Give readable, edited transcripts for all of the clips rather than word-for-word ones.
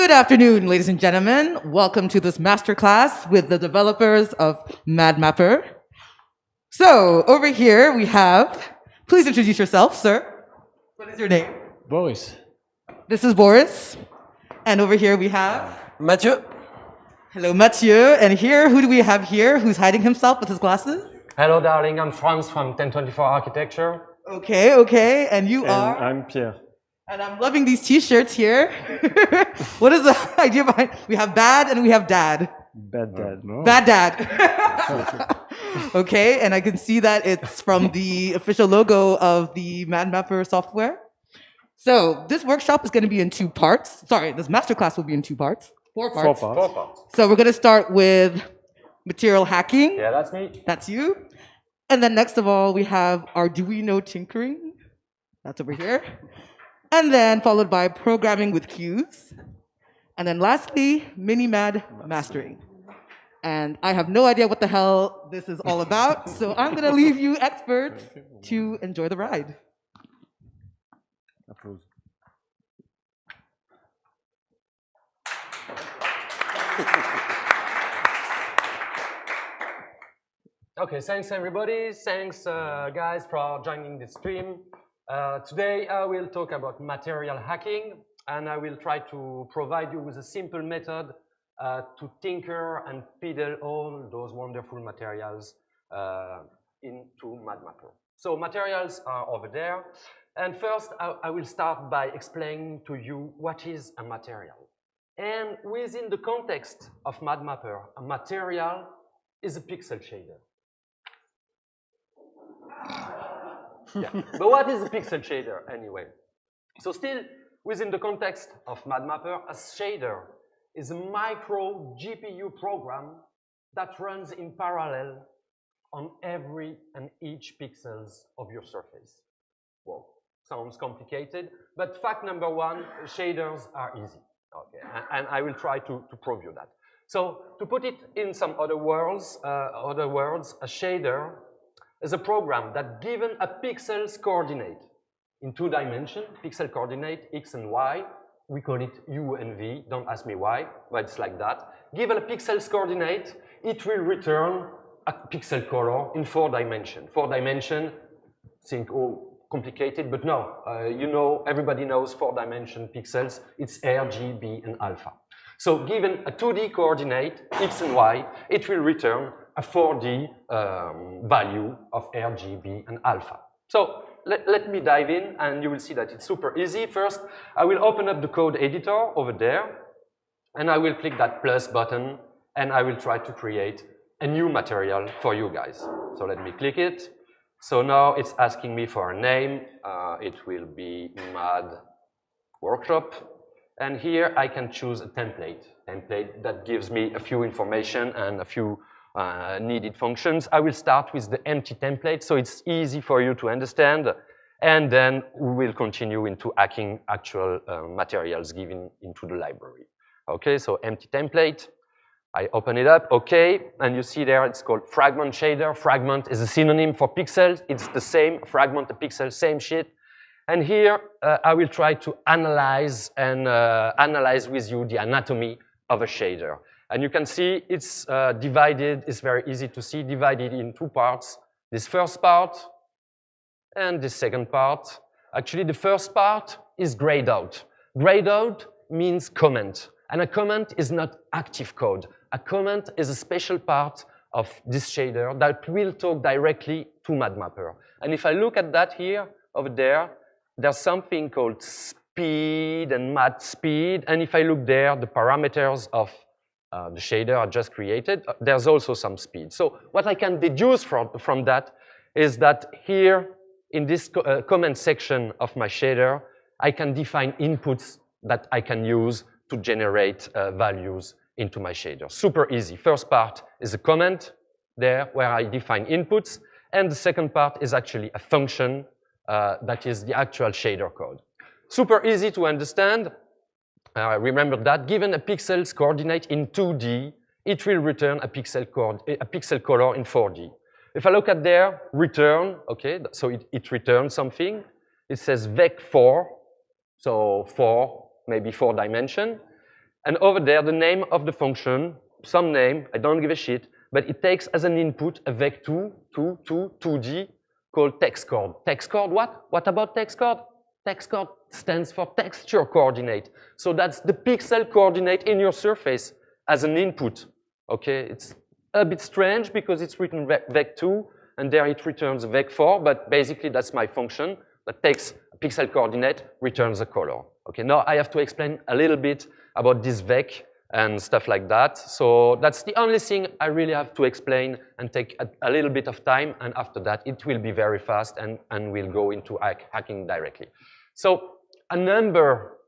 Good afternoon, ladies and gentlemen. Welcome to this masterclass with the developers of MadMapper. So, over here we have, please introduce yourself, sir. What is your name? Boris. This is Boris. And over here we have Mathieu. Hello, Mathieu. And here, who do we have here who's hiding himself with his glasses? Hello, darling. I'm Franz from 1024 Architecture. Okay. And you are? I'm Pierre. And I'm loving these t-shirts here. What is the idea behind? We have bad and we have dad. Bad dad, no? Bad dad. Okay, and I can see that it's from the official logo of the MadMapper software. So this workshop is going to be in two parts. Sorry, this masterclass will be in two parts. Four parts. Four parts. So we're going to start with material hacking. Yeah, that's me. That's you. And then next of all, we have Arduino tinkering. That's over here. And then followed by programming with cues. And then lastly, mini-mad mastering. And I have no idea what the hell this is all about, so I'm going to leave you experts to enjoy the ride. Applause. Okay, thanks everybody. Thanks guys for joining the stream. Today I will talk about material hacking, and I will try to provide you with a simple method to tinker and fiddle all those wonderful materials into MadMapper. So materials are over there, and first I will start by explaining to you what is a material. And within the context of MadMapper, a material is a pixel shader. Yeah. But what is a pixel shader anyway? So still within the context of MadMapper, a shader is a micro GPU program that runs in parallel on every and each pixels of your surface. Well, sounds complicated, but fact number one, shaders are easy. Okay, and I will try to prove you that. So to put it in some other words, a shader is a program that, given a pixel's coordinate in 2 dimensions, pixel coordinate x and y, we call it u and v, don't ask me why, but it's like that. Given a pixel's coordinate, it will return a pixel color in 4 dimensions. 4 dimensions, think, oh, complicated, but no, you know, everybody knows 4-dimension pixels, it's R, G, B, and alpha. So given a 2D coordinate, x and y, it will return a 4D value of R, G, B, and alpha. So let me dive in, and you will see that it's super easy. First, I will open up the code editor over there, and I will click that plus button, and I will try to create a new material for you guys. So let me click it. So now it's asking me for a name. It will be Mad Workshop. And here I can choose a template that gives me a few information and a few needed functions. I will start with the empty template, so it's easy for you to understand. And then we will continue into hacking actual materials given into the library. Okay, so empty template. I open it up, okay, and you see there it's called fragment shader. Fragment is a synonym for pixels. It's the same, fragment, a pixel, same shit. And here I will try to analyze with you the anatomy of a shader. And you can see it's divided, it's very easy to see, divided in 2 parts. This first part and this second part. Actually, the first part is grayed out. Grayed out means comment. And a comment is not active code. A comment is a special part of this shader that will talk directly to MadMapper. And if I look at that here, over there, there's something called speed and mad speed. And if I look there, the parameters of the shader I just created, there's also some speed. So what I can deduce from that is that here in this comment section of my shader, I can define inputs that I can use to generate values into my shader. Super easy. First part is a comment there where I define inputs, and the second part is actually a function that is the actual shader code. Super easy to understand. Remember that given a pixel's coordinate in 2D, it will return a pixel color in 4D. If I look at there, return, okay, so it returns something. It says vec4, so 4, maybe 4 dimension. And over there, the name of the function, some name, I don't give a shit, but it takes as an input a vec2, 2D, called textcord. Textcord what? What about textcord? Textcord stands for texture coordinate. So that's the pixel coordinate in your surface as an input. Okay, it's a bit strange because it's written vec2 and there it returns vec4, but basically that's my function that takes a pixel coordinate, returns a color. Okay, now I have to explain a little bit about this vec and stuff like that. So that's the only thing I really have to explain and take a little bit of time, and after that it will be very fast and we'll go into hacking directly. So a number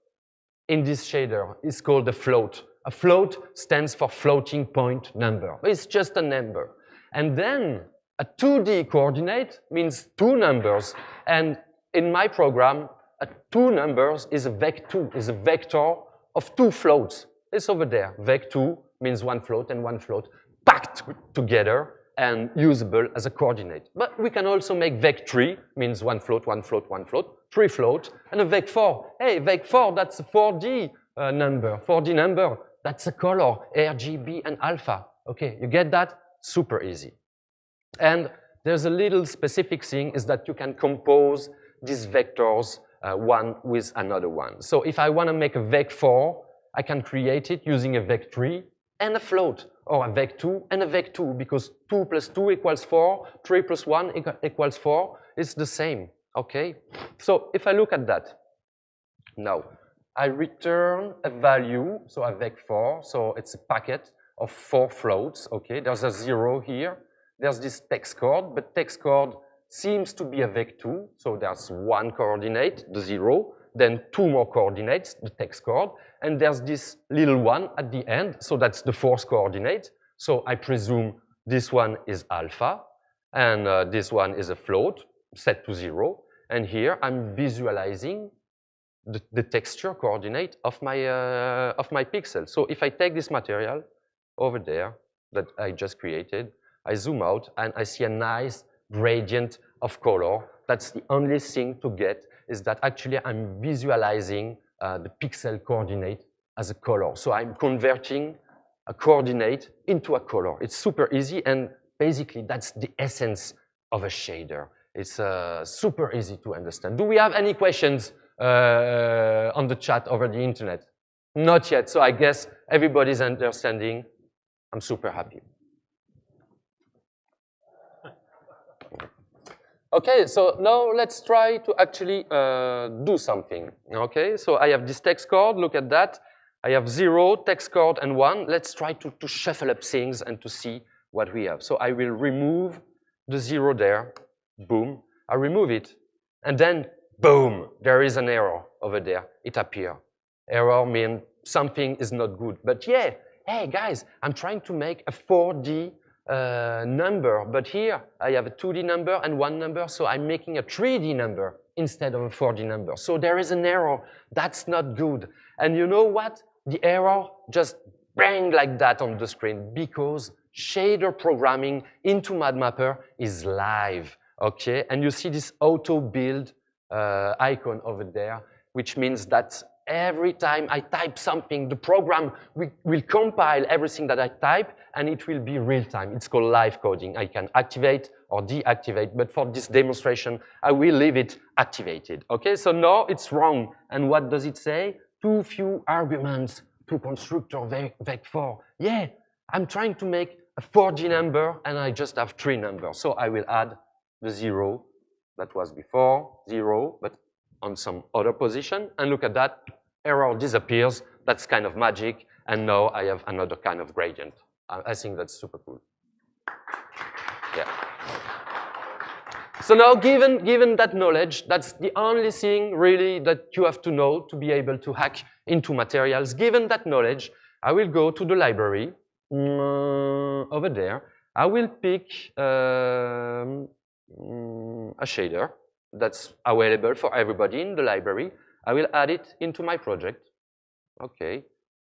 in this shader is called a float. A float stands for floating point number. It's just a number. And then a 2D coordinate means two numbers. And in my program, a two numbers is a vec2, is a vector of two floats. It's over there. Vec2 means one float and one float packed together and usable as a coordinate. But we can also make vec3, means one float, one float, one float, three float, and a vec4. Hey, vec4, that's a 4D number, 4D number. That's a color, RGB and alpha. Okay, you get that? Super easy. And there's a little specific thing is that you can compose these vectors one with another one. So if I want to make a vec4, I can create it using a vec3 and a float, or a vec2 and a vec2, because 2 plus 2 equals 4, 3 plus 1 equals 4. It's the same, okay? So if I look at that, now, I return a value, so a vec4, so it's a packet of 4 floats, okay? There's a 0 here. There's this textcord, but textcord seems to be a vec2, so there's one coordinate, the 0, then 2 more coordinates, the textcord, and there's this little one at the end, so that's the 4th coordinate. So I presume this one is alpha, and this one is a float set to 0, and here I'm visualizing the texture coordinate of my pixel. So if I take this material over there that I just created, I zoom out and I see a nice gradient of color. That's the only thing to get, is that actually I'm visualizing the pixel coordinate as a color. So I'm converting a coordinate into a color. It's super easy, and basically that's the essence of a shader. It's super easy to understand. Do we have any questions on the chat over the internet? Not yet, so I guess everybody's understanding. I'm super happy. Okay, so now let's try to actually do something. Okay, so I have this text code, look at that. I have 0, text code, and 1. Let's try to shuffle up things and to see what we have. So I will remove the 0 there, boom. I remove it, and then boom, there is an error over there. It appears. Error means something is not good. But yeah, hey guys, I'm trying to make a 4D number, but here I have a 2D number and one number, so I'm making a 3D number instead of a 4D number. So there is an error. That's not good. And you know what? The error just bang like that on the screen because shader programming into MadMapper is live, okay? And you see this auto build icon over there, which means that every time I type something, the program will compile everything that I type, and it will be real time. It's called live coding. I can activate or deactivate, but for this demonstration, I will leave it activated. Okay, so now it's wrong. And what does it say? Too few arguments to constructor vec4. Yeah, I'm trying to make a 4D number, and I just have 3 numbers. So I will add the 0 that was before, 0, but on some other position, and look at that, error disappears. That's kind of magic, and now I have another kind of gradient. I think that's super cool. Yeah. So now, given that knowledge, that's the only thing really that you have to know to be able to hack into materials. Given that knowledge, I will go to the library over there. I will pick a shader that's available for everybody in the library. I will add it into my project. Okay,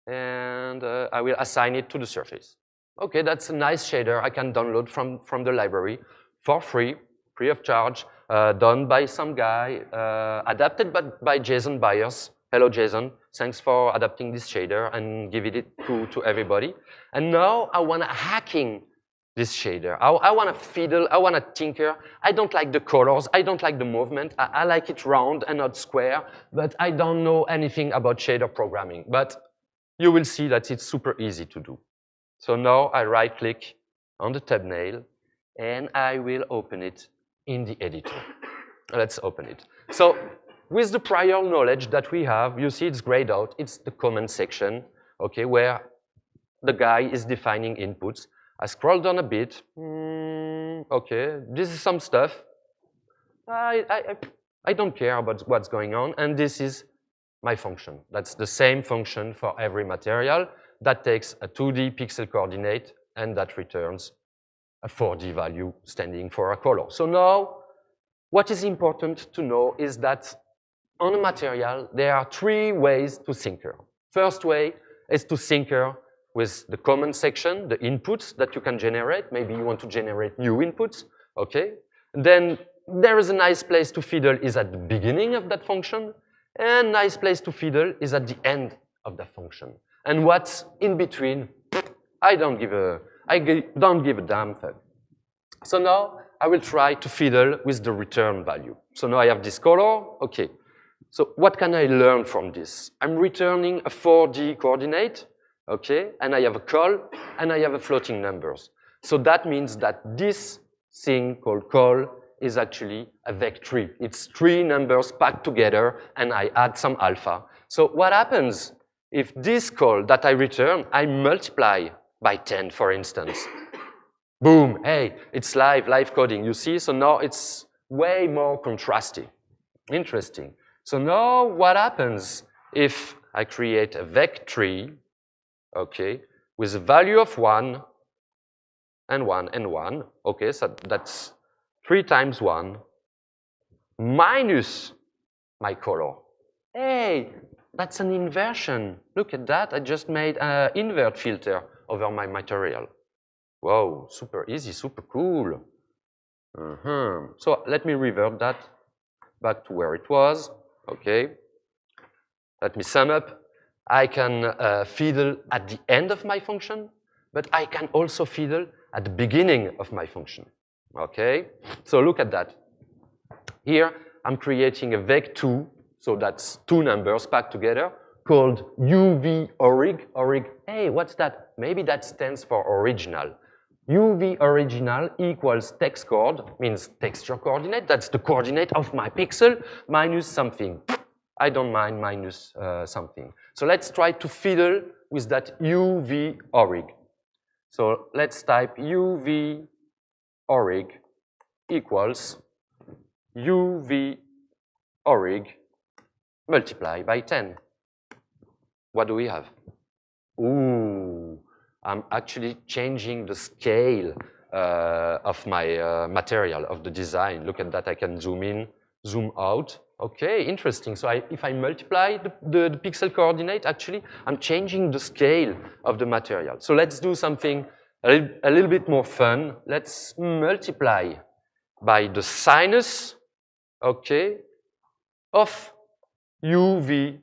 and I will assign it to the surface. Okay, that's a nice shader I can download from the library for free of charge, done by some guy, adapted by Jason Byers. hello Jason, thanks for adapting this shader and giving it to everybody. And now I want to hacking this shader. I want to fiddle, I want to tinker. I don't like the colors, I don't like the movement. I like it round and not square, but I don't know anything about shader programming. But you will see that it's super easy to do. So now I right-click on the thumbnail, and I will open it in the editor. Let's open it. So with the prior knowledge that we have, you see it's grayed out. It's the comment section, okay, where the guy is defining inputs. I scroll down a bit. Okay, this is some stuff. I don't care about what's going on, and this is my function. That's the same function for every material. That takes a 2D pixel coordinate, and that returns a 4D value standing for a color. So now, what is important to know is that on a material, there are 3 ways to sinker. First way is to sinker with the comment section, the inputs that you can generate. Maybe you want to generate new inputs, okay? Then there is a nice place to fiddle is at the beginning of that function, and nice place to fiddle is at the end of the function. And what's in between, I don't give a damn fuck. So now I will try to fiddle with the return value. So now I have this color, okay. So what can I learn from this? I'm returning a 4D coordinate, okay, and I have a call, and I have a floating numbers. So that means that this thing called call is actually a vec3. It's 3 numbers packed together, and I add some alpha. So what happens if this call that I return, I multiply by 10, for instance? Boom, hey, it's live coding, you see? So now it's way more contrasty. Interesting. So now what happens if I create a vec3, okay, with a value of 1 and 1 and 1, okay, so that's 3 times 1 minus my color. Hey, that's an inversion. Look at that, I just made an invert filter over my material. Wow, super easy, super cool. So let me revert that back to where it was, okay. Let me sum up. I can fiddle at the end of my function, but I can also fiddle at the beginning of my function. Okay, so look at that. Here, I'm creating a vec2, so that's 2 numbers packed together, called UV orig. Hey, what's that? Maybe that stands for original. UV original equals text coord, means texture coordinate. That's the coordinate of my pixel minus something. I don't mind minus something. So let's try to fiddle with that UV orig. So let's type UV orig equals UV orig multiply by 10. What do we have? Ooh, I'm actually changing the scale of my material, of the design. Look at that, I can zoom in, zoom out. Okay, interesting. So if I multiply the pixel coordinate, actually, I'm changing the scale of the material. So let's do something a little bit more fun. Let's multiply by the sinus, okay, of UV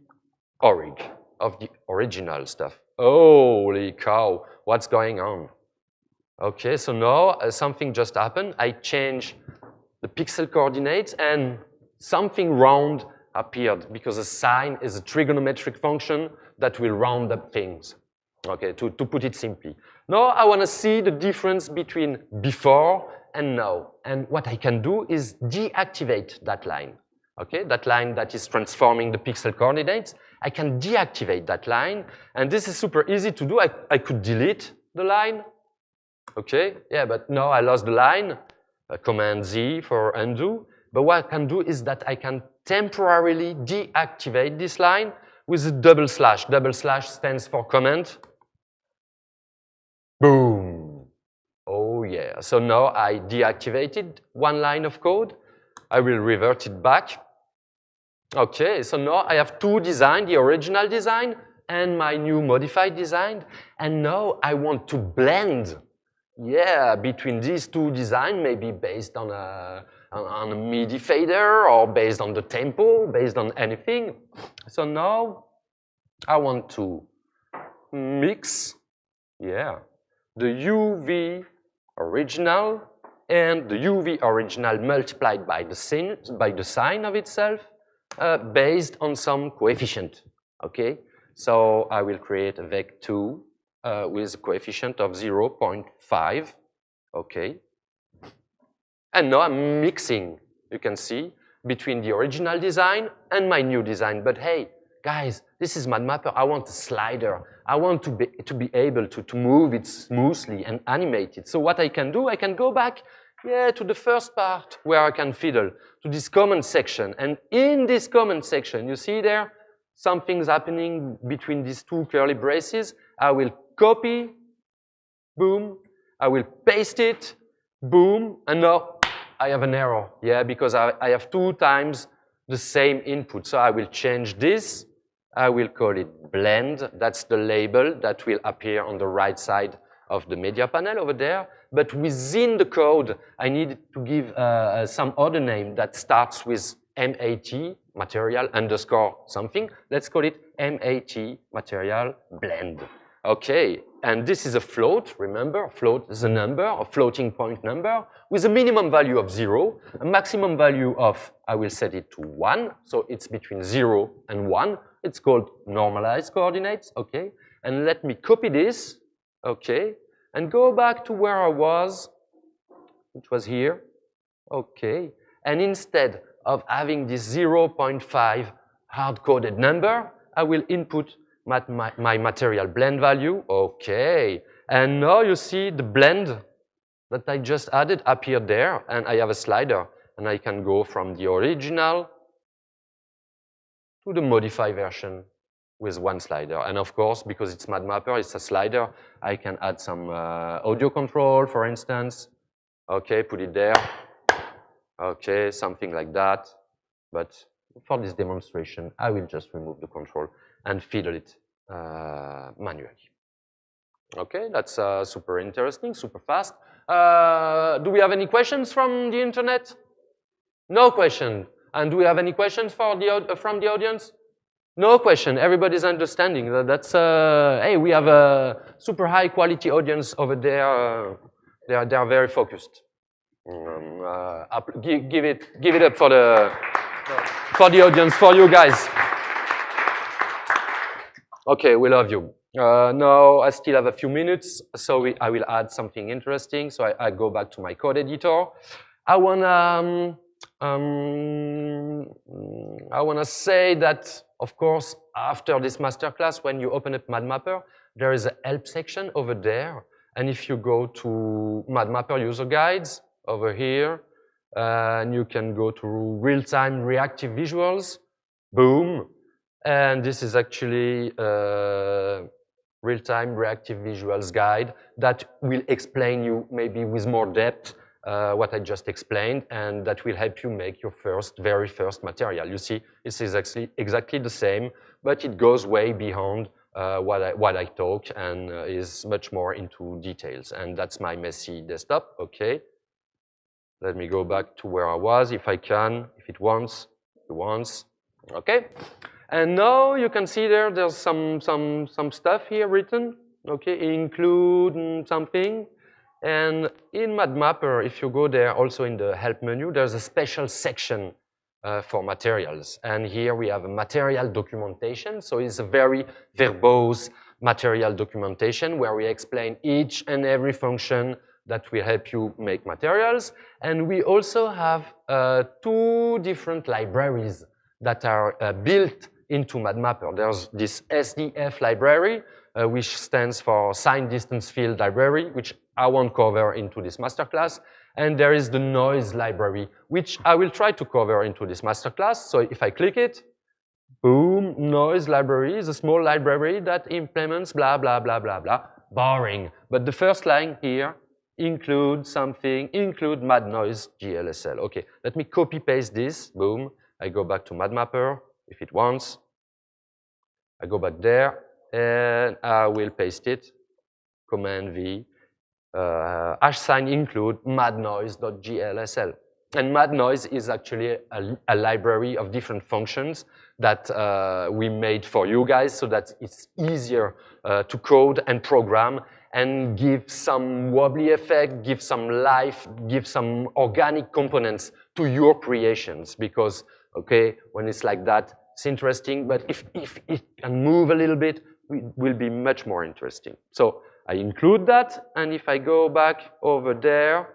orig, of the original stuff. Holy cow, what's going on? Okay, so now something just happened. I change the pixel coordinates and something round appeared because a sine is a trigonometric function that will round up things. Okay, to put it simply. Now I want to see the difference between before and now. And what I can do is deactivate that line. Okay, that line that is transforming the pixel coordinates. I can deactivate that line. And this is super easy to do. I could delete the line. Okay, yeah, but now I lost the line. Command Z for undo. But what I can do is that I can temporarily deactivate this line with a double slash. Double slash stands for comment. Boom. Oh yeah. So now I deactivated one line of code. I will revert it back. Okay, so now I have 2 designs, the original design and my new modified design. And now I want to blend, yeah, between these 2 designs, maybe based on a on a MIDI fader or based on the tempo, based on anything. So now I want to mix, yeah, the UV original and the UV original multiplied by the sign of itself based on some coefficient, okay? So I will create a vec2 with a coefficient of 0.5, okay? And now I'm mixing, you can see, between the original design and my new design. But hey, guys, this is MadMapper. I want a slider. I want to be able to move it smoothly and animate it. So what I can do, I can go back, yeah, to the first part where I can fiddle, to this comment section. And in this comment section, you see there, something's happening between these two curly braces. I will copy, boom. I will paste it, boom. And now I have an error, yeah, because I have 2 times the same input. So I will change this. I will call it blend. That's the label that will appear on the right side of the media panel over there. But within the code, I need to give some other name that starts with MAT, material underscore something. Let's call it MAT, material blend. Okay, and this is a float, remember, float is a number, a floating point number, with a minimum value of 0, a maximum value of, I will set it to 1, so it's between 0 and 1. It's called normalized coordinates, okay? And let me copy this, okay? And go back to where I was, it was here, okay? And instead of having this 0.5 hard-coded number, I will input my material blend value, okay. And now you see the blend that I just added appeared there, and I have a slider, and I can go from the original to the modified version with 1 slider. And of course, because it's MadMapper, it's a slider, I can add some audio control, for instance. Okay, put it there. Okay, something like that. But for this demonstration, I will just remove the control and fiddle it manually. Okay, that's super interesting, super fast. Do we have any questions from the internet? No question. And do we have any questions for from the audience? No question. Everybody's understanding. That's hey, we have a super high quality audience over there. They are very focused. Give it up for the audience, for you guys. Okay, we love you. Now I still have a few minutes, so I will add something interesting. So I go back to my code editor. I wanna say that, of course, after this masterclass, when you open up MadMapper, there is a help section over there. And if you go to MadMapper user guides over here, and you can go to real-time reactive visuals, boom. And this is actually a real-time reactive visuals guide that will explain you maybe with more depth what I just explained, and that will help you make your very first material. You see, this is actually exactly the same, but it goes way beyond what I talk and is much more into details. And that's my messy desktop, okay. Let me go back to where I was, if I can, if it wants, okay. And now you can see there's some stuff here written, okay, include something. And in MadMapper, if you go there, also in the help menu, there's a special section for materials. And here we have a material documentation. So it's a very verbose material documentation where we explain each and every function that will help you make materials. And we also have 2 different libraries that are built into MadMapper. There's this SDF library, which stands for Sign Distance Field Library, which I won't cover into this masterclass. And there is the noise library, which I will try to cover into this masterclass. So if I click it, boom, noise library is a small library that implements blah, blah, blah, blah, blah. Boring. But the first line here, include something, include mad noise GLSL. Okay, let me copy paste this, boom. I go back to MadMapper if it wants. I go back there and I will paste it, Command V, # include madnoise.glsl. And MadNoise is actually a library of different functions that we made for you guys so that it's easier to code and program and give some wobbly effect, give some life, give some organic components to your creations. Because, okay, when it's like that, it's interesting, but if it can move a little bit, it will be much more interesting. So I include that, and if I go back over there,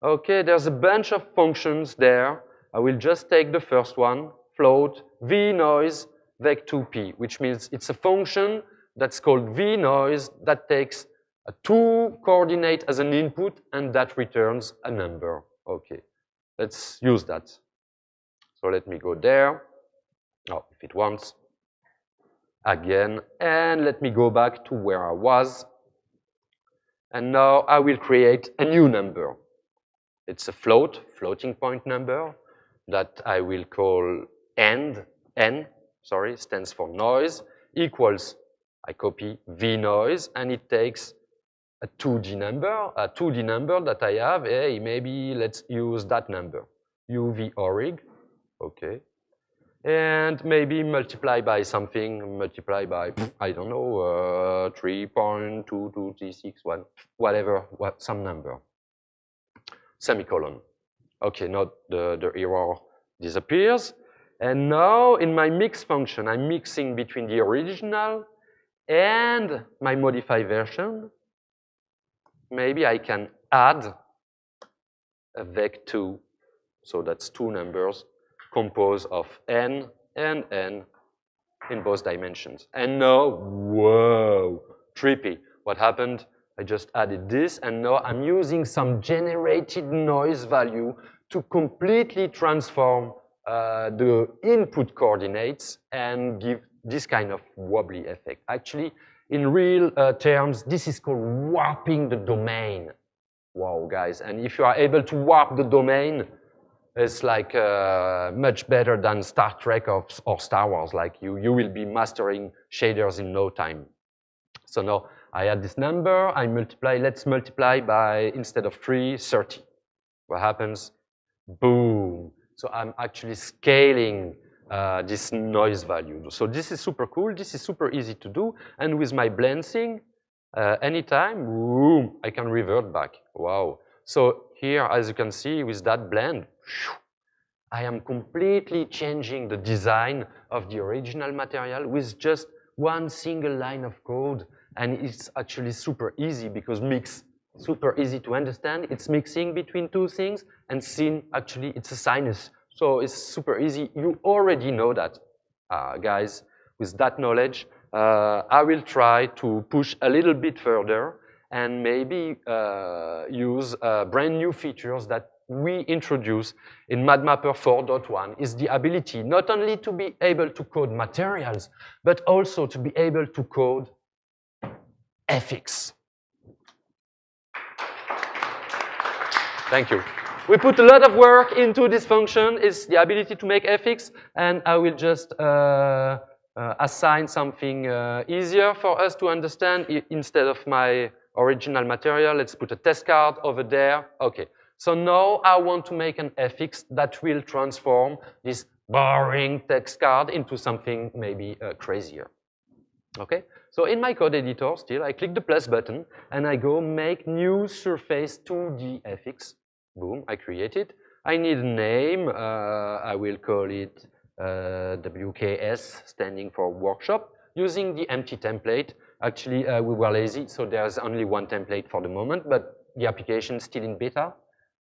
okay, there's a bunch of functions there. I will just take the first one, float vnoise vec2p, which means it's a function that's called vnoise that takes a 2 coordinate as an input and that returns a number. Okay, let's use that. So let me go there. Oh, if it wants. Again, and let me go back to where I was. And now I will create a new number. It's a floating point number that I will call n, stands for noise, equals, I copy vnoise, and it takes a 2D number that I have. Hey, maybe let's use that number, uv_orig, okay. And maybe multiply by something, multiply by, I don't know, 3.226, whatever, some number. Semicolon. Okay, now the error disappears. And now in my mix function, I'm mixing between the original and my modified version. Maybe I can add a vec2. So that's 2 numbers composed of n and n in both dimensions. And now, whoa, trippy. What happened? I just added this, and now I'm using some generated noise value to completely transform the input coordinates and give this kind of wobbly effect. Actually, in real terms, this is called warping the domain. Wow, guys. And if you are able to warp the domain, it's like much better than Star Trek or Star Wars. Like you will be mastering shaders in no time. So now I add this number, I multiply, let's multiply by, instead of 3, 30. What happens? Boom. So I'm actually scaling this noise value. So this is super cool, this is super easy to do, and with my blending, anytime, boom, I can revert back. Wow. So here, as you can see, with that blend, I am completely changing the design of the original material with just one single line of code. And it's actually super easy because mix, super easy to understand. It's mixing between 2 things, and sin, actually, it's a sinus. So it's super easy. You already know that, guys. With that knowledge, I will try to push a little bit further and maybe use brand new features that we introduce in MadMapper 4.1 is the ability not only to be able to code materials, but also to be able to code FX. Thank you. We put a lot of work into this function. It's the ability to make FX, and I will just assign something easier for us to understand instead of my original material. Let's put a test card over there. Okay. So now I want to make an FX that will transform this boring text card into something maybe crazier. Okay, so in my code editor still, I click the plus button and I go make new surface 2D FX. Boom, I create it. I need a name. I will call it WKS, standing for workshop, using the empty template. Actually, we were lazy, so there's only one template for the moment, but the application is still in beta.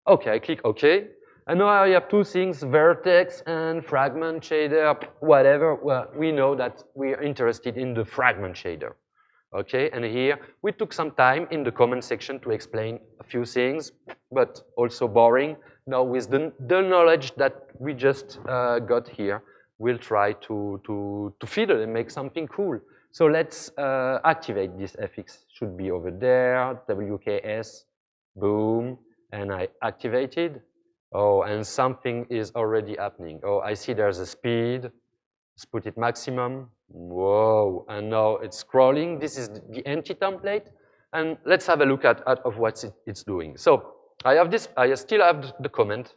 Okay, I click OK. And now I have 2 things, vertex and fragment shader, whatever. Well, we know that we're interested in the fragment shader. Okay, and here we took some time in the comment section to explain a few things, but also boring. Now with the knowledge that we just got here, we'll try to fiddle and make something cool. So let's activate this FX. Should be over there, WKS, boom. And I activated. Oh, and something is already happening. Oh, I see there's a speed. Let's put it maximum. Whoa, and now it's scrolling. This is the empty template. And let's have a look at what it's doing. So I have this, I still have the comment.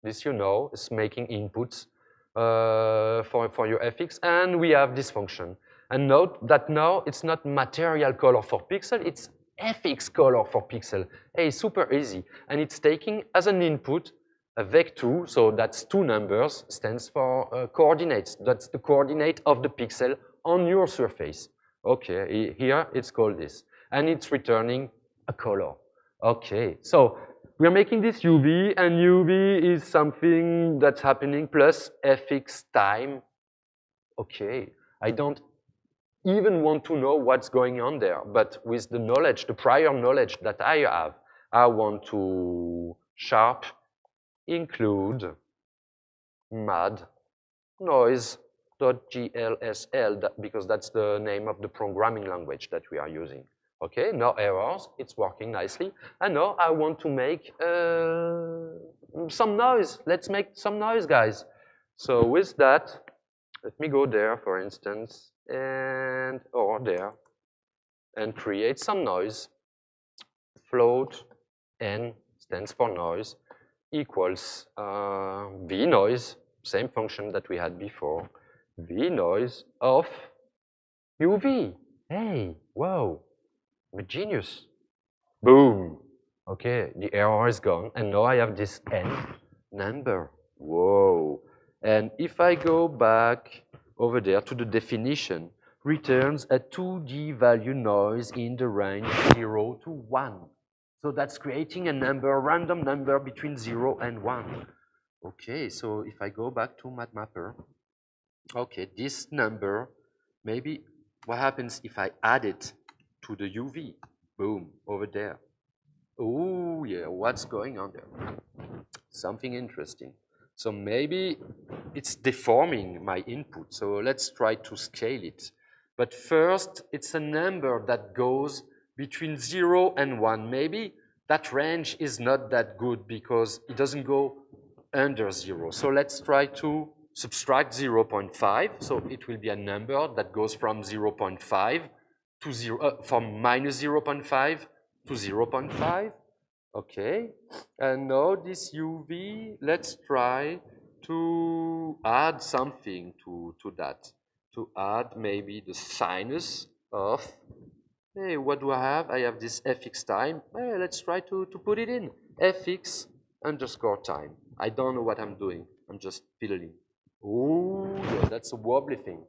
This you know is making inputs for your FX, and we have this function. And note that now it's not material color for pixel, it's FX color for pixel. Hey, super easy. And it's taking as an input a vec2, so that's two numbers, stands for coordinates. That's the coordinate of the pixel on your surface. Okay, here it's called this. And it's returning a color. Okay, so we're making this UV, and UV is something that's happening plus fx time. Okay, I don't even want to know what's going on there, but with the knowledge, the prior knowledge that I have, I want to sharp include mad noise.glsl, because that's the name of the programming language that we are using. Okay, no errors, it's working nicely. And now I want to make some noise. Let's make some noise, guys. So with that, let me go there, for instance, or there, and create some noise. Float n stands for noise equals v noise, same function that we had before, v noise of uv. Hey, whoa, I'm a genius. Boom. Okay, the error is gone, and now I have this n number. Whoa. And if I go back over there to the definition, returns a 2D value noise in the range 0 to 1. So that's creating a number, a random number between 0 and 1. Okay, so if I go back to MadMapper, okay, this number, maybe what happens if I add it to the UV? Boom, over there. Oh, yeah, what's going on there? Something interesting. So maybe it's deforming my input. So let's try to scale it. But first, it's a number that goes between 0 and 1. Maybe that range is not that good because it doesn't go under 0. So let's try to subtract 0.5. So it will be a number that goes from 0.5 to 0, from minus 0.5 to 0.5. Okay, and now this UV, let's try to add something to that. To add maybe the sinus of, hey, what do I have? I have this fx time. Hey, let's try to put it in. Fx underscore time. I don't know what I'm doing. I'm just fiddling. Oh, yeah, that's a wobbly thing.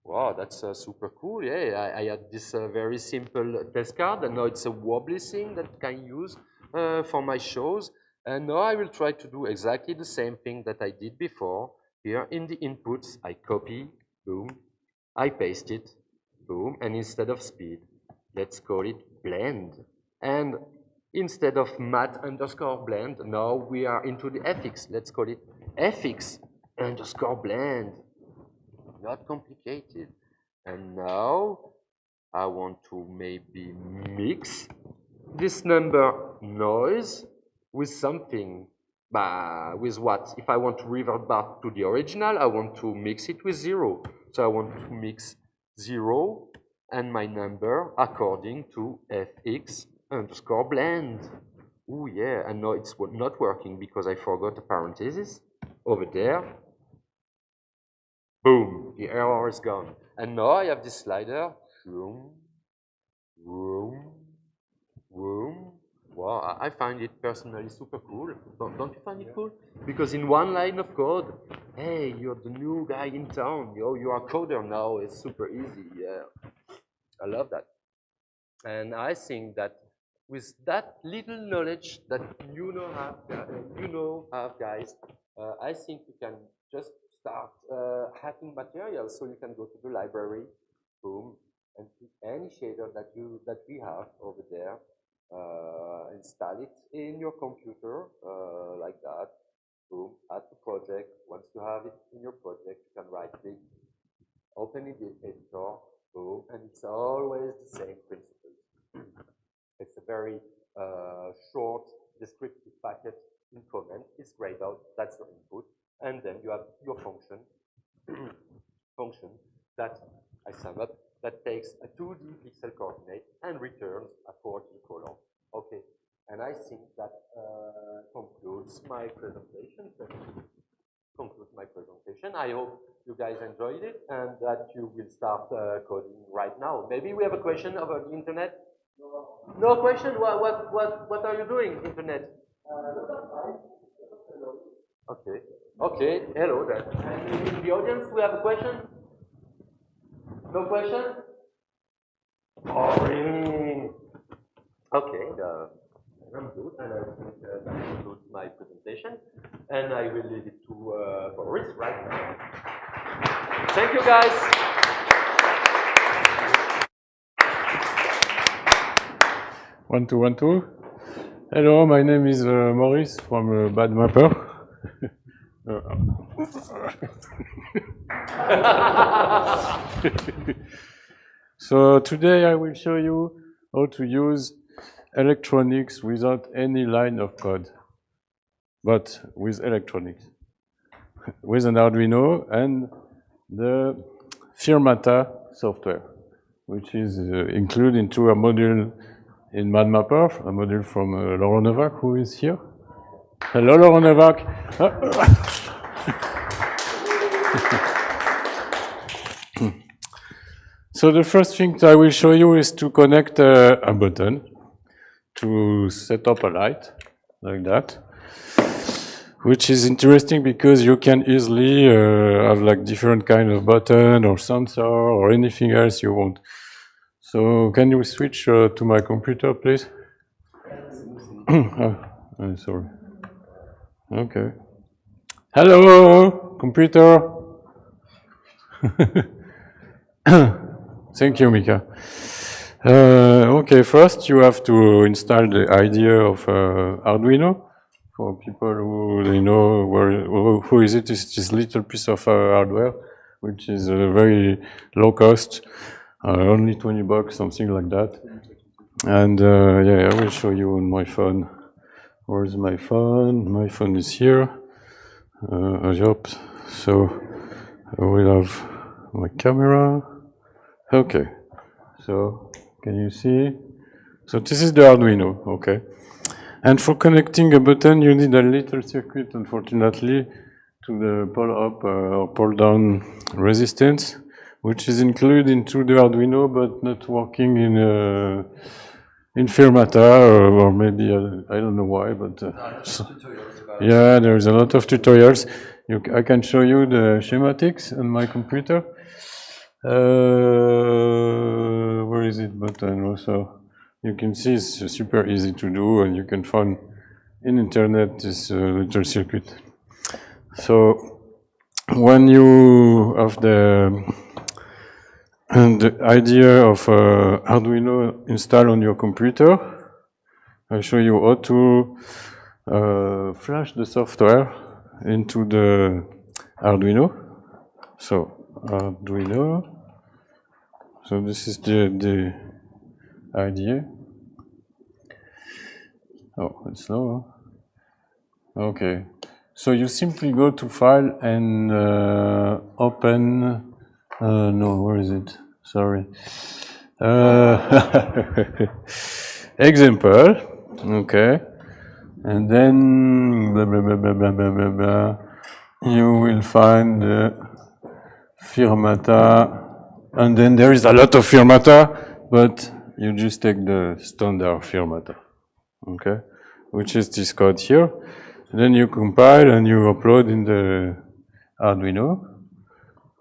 Wow, that's super cool. Yeah, I had this very simple test card, and now it's a wobbly thing that I can use for my shows. And now I will try to do exactly the same thing that I did before. Here in the inputs, I copy, boom, I paste it, boom, and instead of speed, let's call it blend. And instead of mat underscore blend, now we are into the fx. Let's call it fx underscore blend. Not complicated. And now I want to maybe mix this number noise with something. With what? If I want to revert back to the original, I want to mix it with 0. So I want to mix 0 and my number according to fx underscore blend. Oh yeah, and now it's not working because I forgot a parenthesis over there. Boom, the error is gone. And now I have this slider. Vroom, vroom, vroom. Wow, I find it personally super cool. Don't you find it cool? Because in one line of code, hey, you're the new guy in town. Yo, you are a coder now. It's super easy. Yeah, I love that. And I think that with that little knowledge that you have, guys, I think you can just start hacking materials. So you can go to the library, boom, and pick any shader that we have over there. Install it in your computer like that. Boom, add to project. Once you have it in your project, you can right click, open it in editor, boom, and it's always the same principle. It's a very short descriptive packet in comment. It's grayed out. That's your input. And then you have your function, function that I sum up, that takes a 2D pixel coordinate and returns a 4D color. Okay, And I think that concludes my presentation. I hope you guys enjoyed it and that you will start coding right now. Maybe we have a question over the internet? No question? What are you doing, internet? Okay. Okay, hello then. And in the audience, we have a question? No question? Boring. Okay, I'm good, and I think that concludes my presentation, and I will leave it to Moris right now. Thank you, guys. 1, 2, 1, 2. Hello, my name is Moris from BadMapper. So today I will show you how to use electronics without any line of code, but with electronics, with an Arduino and the Firmata software, which is included into a module in MadMapper, a module from Laurent Novak, who is here. Hello, Laurent Novak. So the first thing I will show you is to connect a button to set up a light, like that, which is interesting because you can easily have like different kind of button or sensor or anything else you want. So can you switch to my computer, please? Oh, I'm sorry. Okay. Hello, computer. Thank you, Mika. Okay, first you have to install the idea of Arduino. For people who they know who is it, is this little piece of hardware, which is very low cost, only $20, something like that. And yeah, I will show you on my phone. Where's my phone? My phone is here. Yep. So I will have my camera. Okay. So can you see? So this is the Arduino. Okay. And for connecting a button, you need a little circuit, unfortunately, to the pull-up or pull-down resistance, which is included into the Arduino, but not working in Firmata, or maybe, I don't know why, but yeah, there's a lot of tutorials. I can show you the schematics on my computer. Where is it button also? You can see it's super easy to do, and you can find in internet this little circuit. So when you have the idea of Arduino installed on your computer, I'll show you how to flash the software into the Arduino. So Arduino. So this is the idea. Oh, it's slow. Okay. So you simply go to File and open. No, where is it? Sorry. Example. Okay. And then blah, blah, blah, blah, blah, blah, blah, blah. You will find the Firmata. And then there is a lot of Firmata, but you just take the standard Firmata, okay, which is this code here. And then you compile and you upload in the Arduino.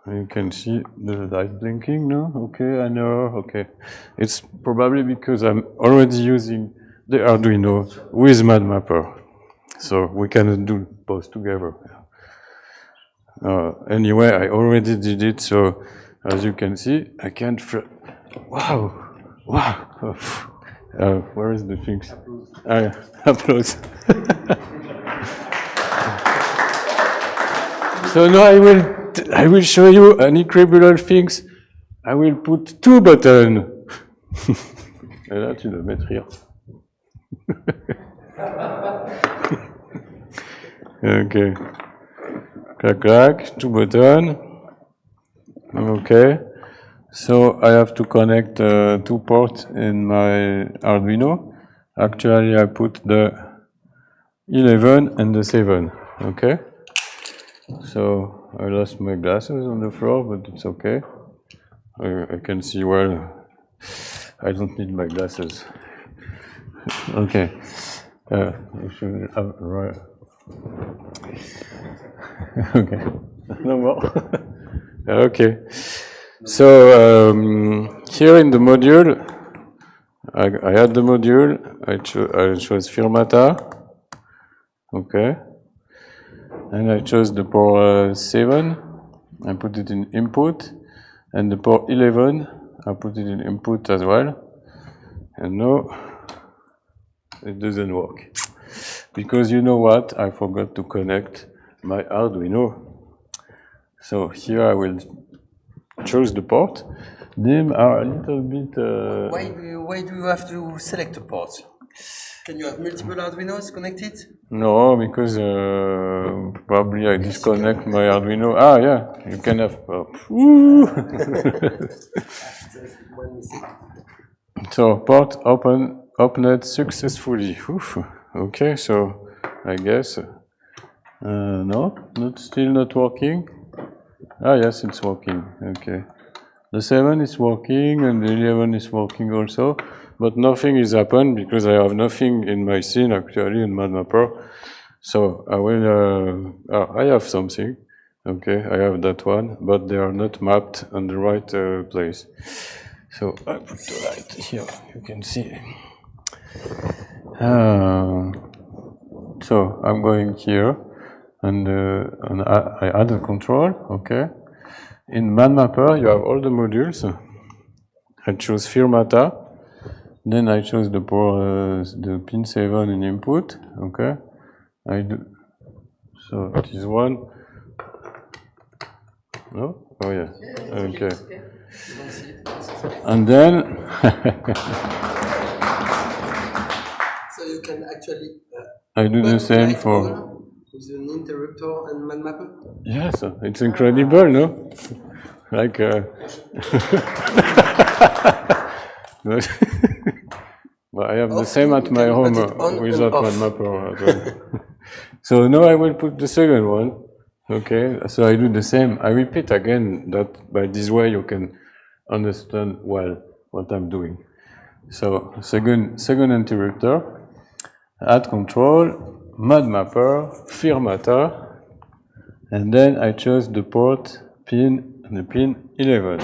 You can see the light blinking, no? Okay, I know, okay. It's probably because I'm already using the Arduino with MadMapper. So we cannot do both together. Anyway, I already did it, so as you can see, I can't. Wow! Wow! Where is the things? Applause. So now I will show you an incredible things. I will put 2 buttons. Et là, tu dois mettre rire. Okay. Clac, clac, 2 buttons. Okay. So I have to connect 2 ports in my Arduino. Actually, I put the 11 and the 7, okay? So I lost my glasses on the floor, but it's okay. I can see well. I don't need my glasses. Okay. You should have right. Okay. No more. Okay. So here in the module, I had the module. I chose Firmata. Okay. And I chose the port 7. I put it in input, and the port 11. I put it in input as well. And now it doesn't work. Because you know what? I forgot to connect my Arduino. So here I will choose the port. Them are a little bit... Why do you have to select a port? Can you have multiple Arduinos connected? No, because probably I disconnect my Arduino. Ah, yeah, you can have... So port opened successfully. Oof. Okay, so I guess no, still not working. Ah, yes, it's working. Okay, the 7 is working and the 11 is working also, but nothing is happened because I have nothing in my scene actually in MadMapper. So I will. I have something. Okay, I have that one, but they are not mapped on the right place. So I put the light here. You can see. So I'm going here, and I add a control. Okay. In MadMapper, you have all the modules. I choose Firmata. Then I choose the pin 7 in input. Okay. I do. So this one. No? Oh yeah. Okay. And then. So you can actually. I do the same for. With an interrupter and MadMapper? Yes, it's incredible, no? Like, but I have the same at my home without MadMapper as well. So now I will put the second one. Okay, so I do the same. I repeat again that by this way you can understand well what I'm doing. So second interrupter, add control. MadMapper, Firmata, and then I chose the port pin 11.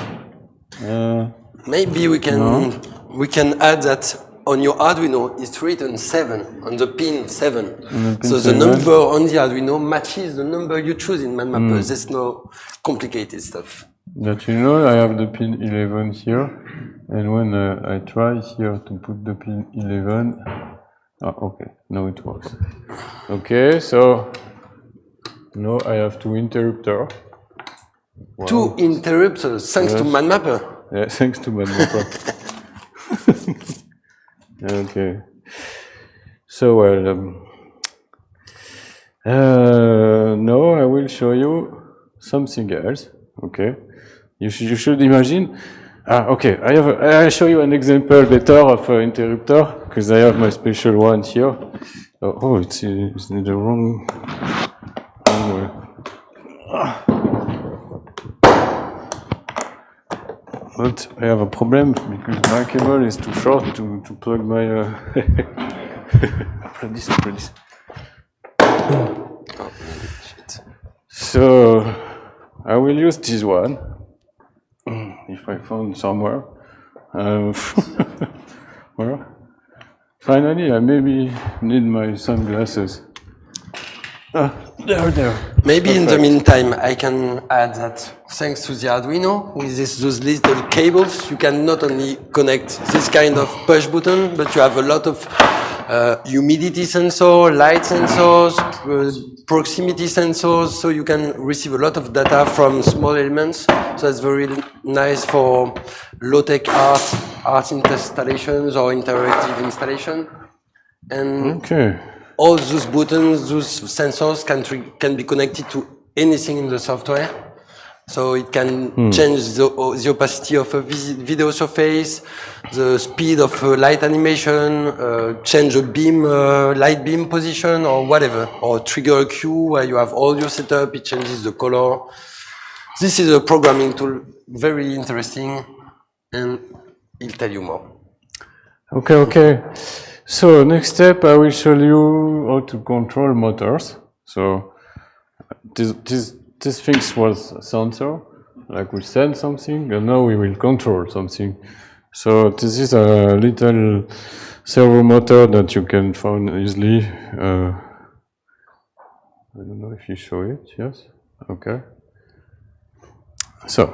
Maybe we can add that on your Arduino it's written 7 on the pin 7. So the number on the Arduino matches the number you choose in MadMapper. There's no complicated stuff. That you know, I have the pin 11 here, and when I try here to put the pin 11. Oh, okay, now it works. Okay, so now I have two interrupters. Wow. 2 interrupters, thanks to MadMapper. Yeah, thanks to MadMapper. Okay. So, well, now I will show you something else. Okay. You should imagine. Okay, I show you an example better of an interrupter because I have my special one here. Oh, it's in the wrong way. But I have a problem because my cable is too short to plug my. Please. So I will use this one. If I found somewhere. Well, finally, I maybe need my sunglasses. There. Maybe in the meantime, I can add that thanks to the Arduino, with those little cables, you can not only connect this kind of push button, but you have a lot of humidity sensors, light sensors, proximity sensors, so you can receive a lot of data from small elements. So that's very nice for low-tech art installations or interactive installation. And all those buttons, those sensors can be connected to anything in the software. So it can change the opacity of a video surface, the speed of light animation, change a beam, light beam position or whatever, or trigger a cue where you have all your setup, it changes the color. This is a programming tool, very interesting, and he'll tell you more. Okay, okay. So next step, I will show you how to control motors. So this thing was a sensor, like we send something, and now we will control something. So this is a little servo motor that you can find easily. I don't know if you show it. Yes. Okay. So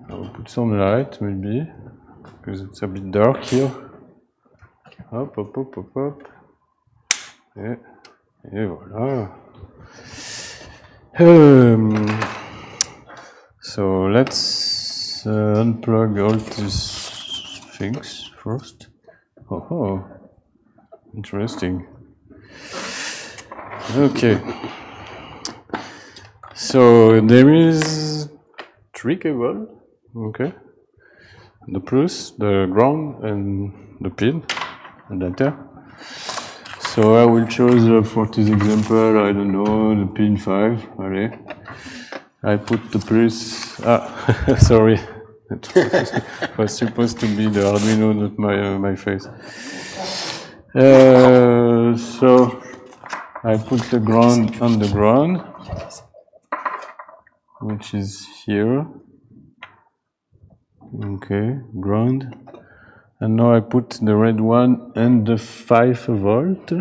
I'll put some light, maybe, because it's a bit dark here. Hop, hop, hop, hop, hop. Et voilà. So let's unplug all these things first. Oh, interesting. Okay. So there is 3 cables. Okay. The plus, the ground, and the pin, and data. So I will choose for this example, I don't know, the pin 5. Allez. I put the plus. Sorry. It was supposed to be the Arduino, not my face. So I put the ground on the ground, which is here. Okay, ground. And now I put the red one and the 5 volt.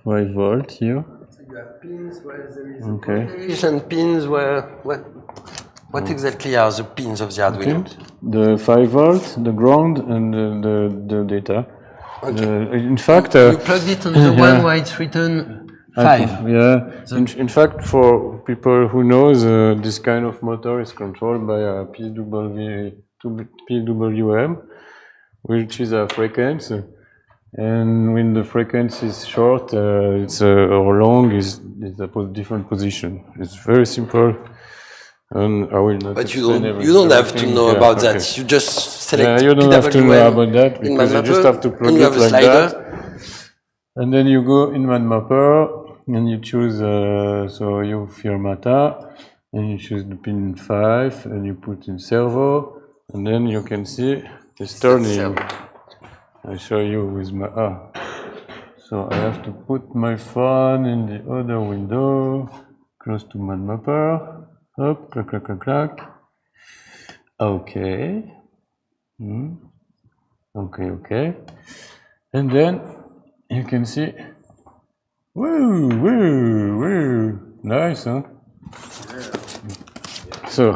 5 volt here. So you have pins where there is okay. and pins where what exactly are the pins of the Arduino? Okay. The 5 volt, the ground, and the data. Okay. In fact, you plugged it on the one where it's written 5. Yeah. In fact, for people who knows, this kind of motor is controlled by a PWM, which is a frequency. And when the frequency is short, or long, is a different position. It's very simple, and I will not. But you don't have to know about that. You just select. You don't have to know about that because you just have to plug it like that. And then you go in MadMapper and you choose. So you Firmata, and you choose the pin 5, and you put in servo, and then you can see it's turning. I show you with my So I have to put my phone in the other window, close to MadMapper. Up, clack, clack, clack, clack. Okay. Okay, okay. And then you can see. Woo, woo, woo. Nice, huh? So.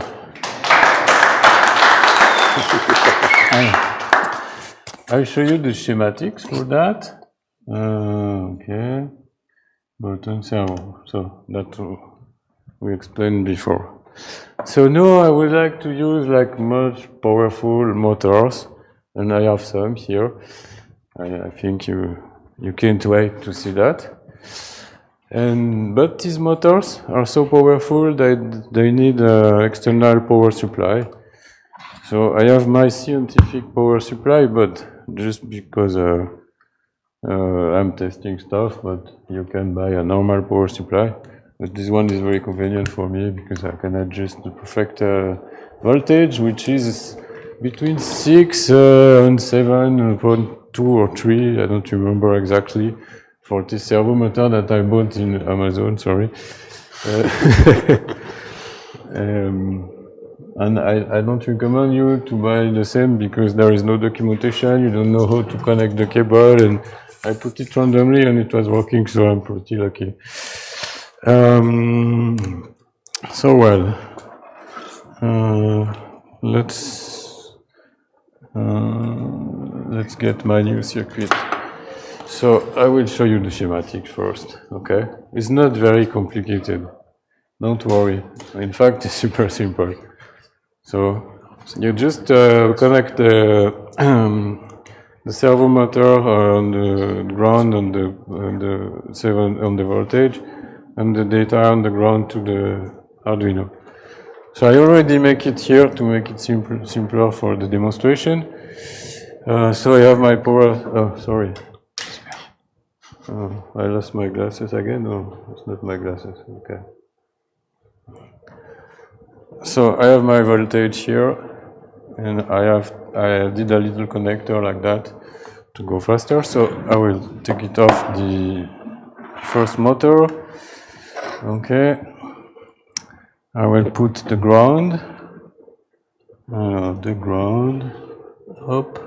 I'll show you the schematics for that. Okay, button servo. So that we explained before. So now I would like to use like much powerful motors, and I have some here. I think you can't wait to see that. But these motors are so powerful that they need an external power supply. So I have my scientific power supply, but just because I'm testing stuff, but you can buy a normal power supply. But this one is very convenient for me because I can adjust the perfect voltage, which is between 6 and 7.2 or 3, I don't remember exactly, for this servo motor that I bought in Amazon, sorry. And I don't recommend you to buy the same because there is no documentation, you don't know how to connect the cable, and I put it randomly and it was working, so I'm pretty lucky. So well, let's get my new circuit. So I will show you the schematic first, okay? It's not very complicated, don't worry. In fact, it's super simple. So you just connect the servo motor on the ground on the voltage, and the data on the ground to the Arduino. So I already make it here to make it simpler for the demonstration. So I have my power, oh, sorry. I lost my glasses again. No, it's not my glasses. Okay. So I have my voltage here, and I did a little connector like that to go faster. So I will take it off the first motor. Okay. I will put the ground up.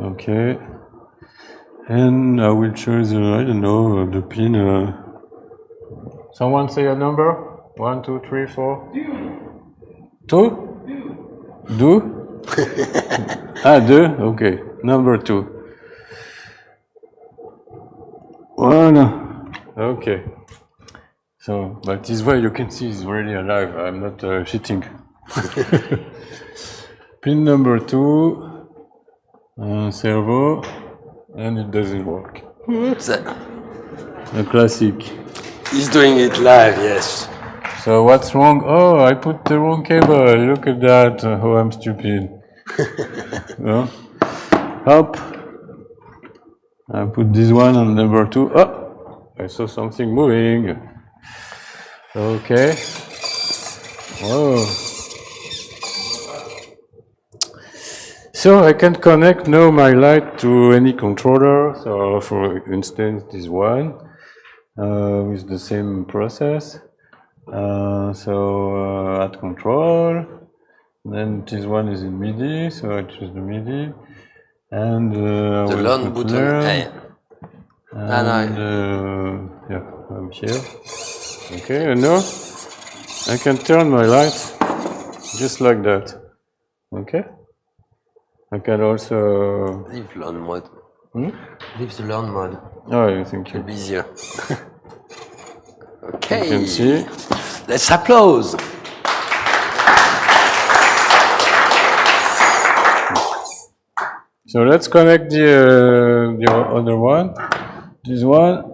Okay. And I will choose, I don't know, the pin. Someone say a number? 1, 2, 3, 4. 2? Do? Ah, 2? Okay. Number 2. 1. Okay. So, but this way you can see it's really alive. I'm not cheating. Pin number 2. Servo. And it doesn't work. A classic. He's doing it live, yes. So what's wrong? Oh, I put the wrong cable. Look at that. Oh, I'm stupid. No? Up. I put this one on number 2. Oh, I saw something moving. Okay. Whoa. So I can connect now my light to any controller. So for instance, this one with the same process. Add control. Then this one is in MIDI, so I choose the MIDI. And the learn button. yeah, I'm here. Okay, and now I can turn my light just like that. Okay. I can also leave learn mode. Leave the learn mode. Oh, I think it'll be easier. Okay. You can see. Let's applause. So let's connect the other one. This one.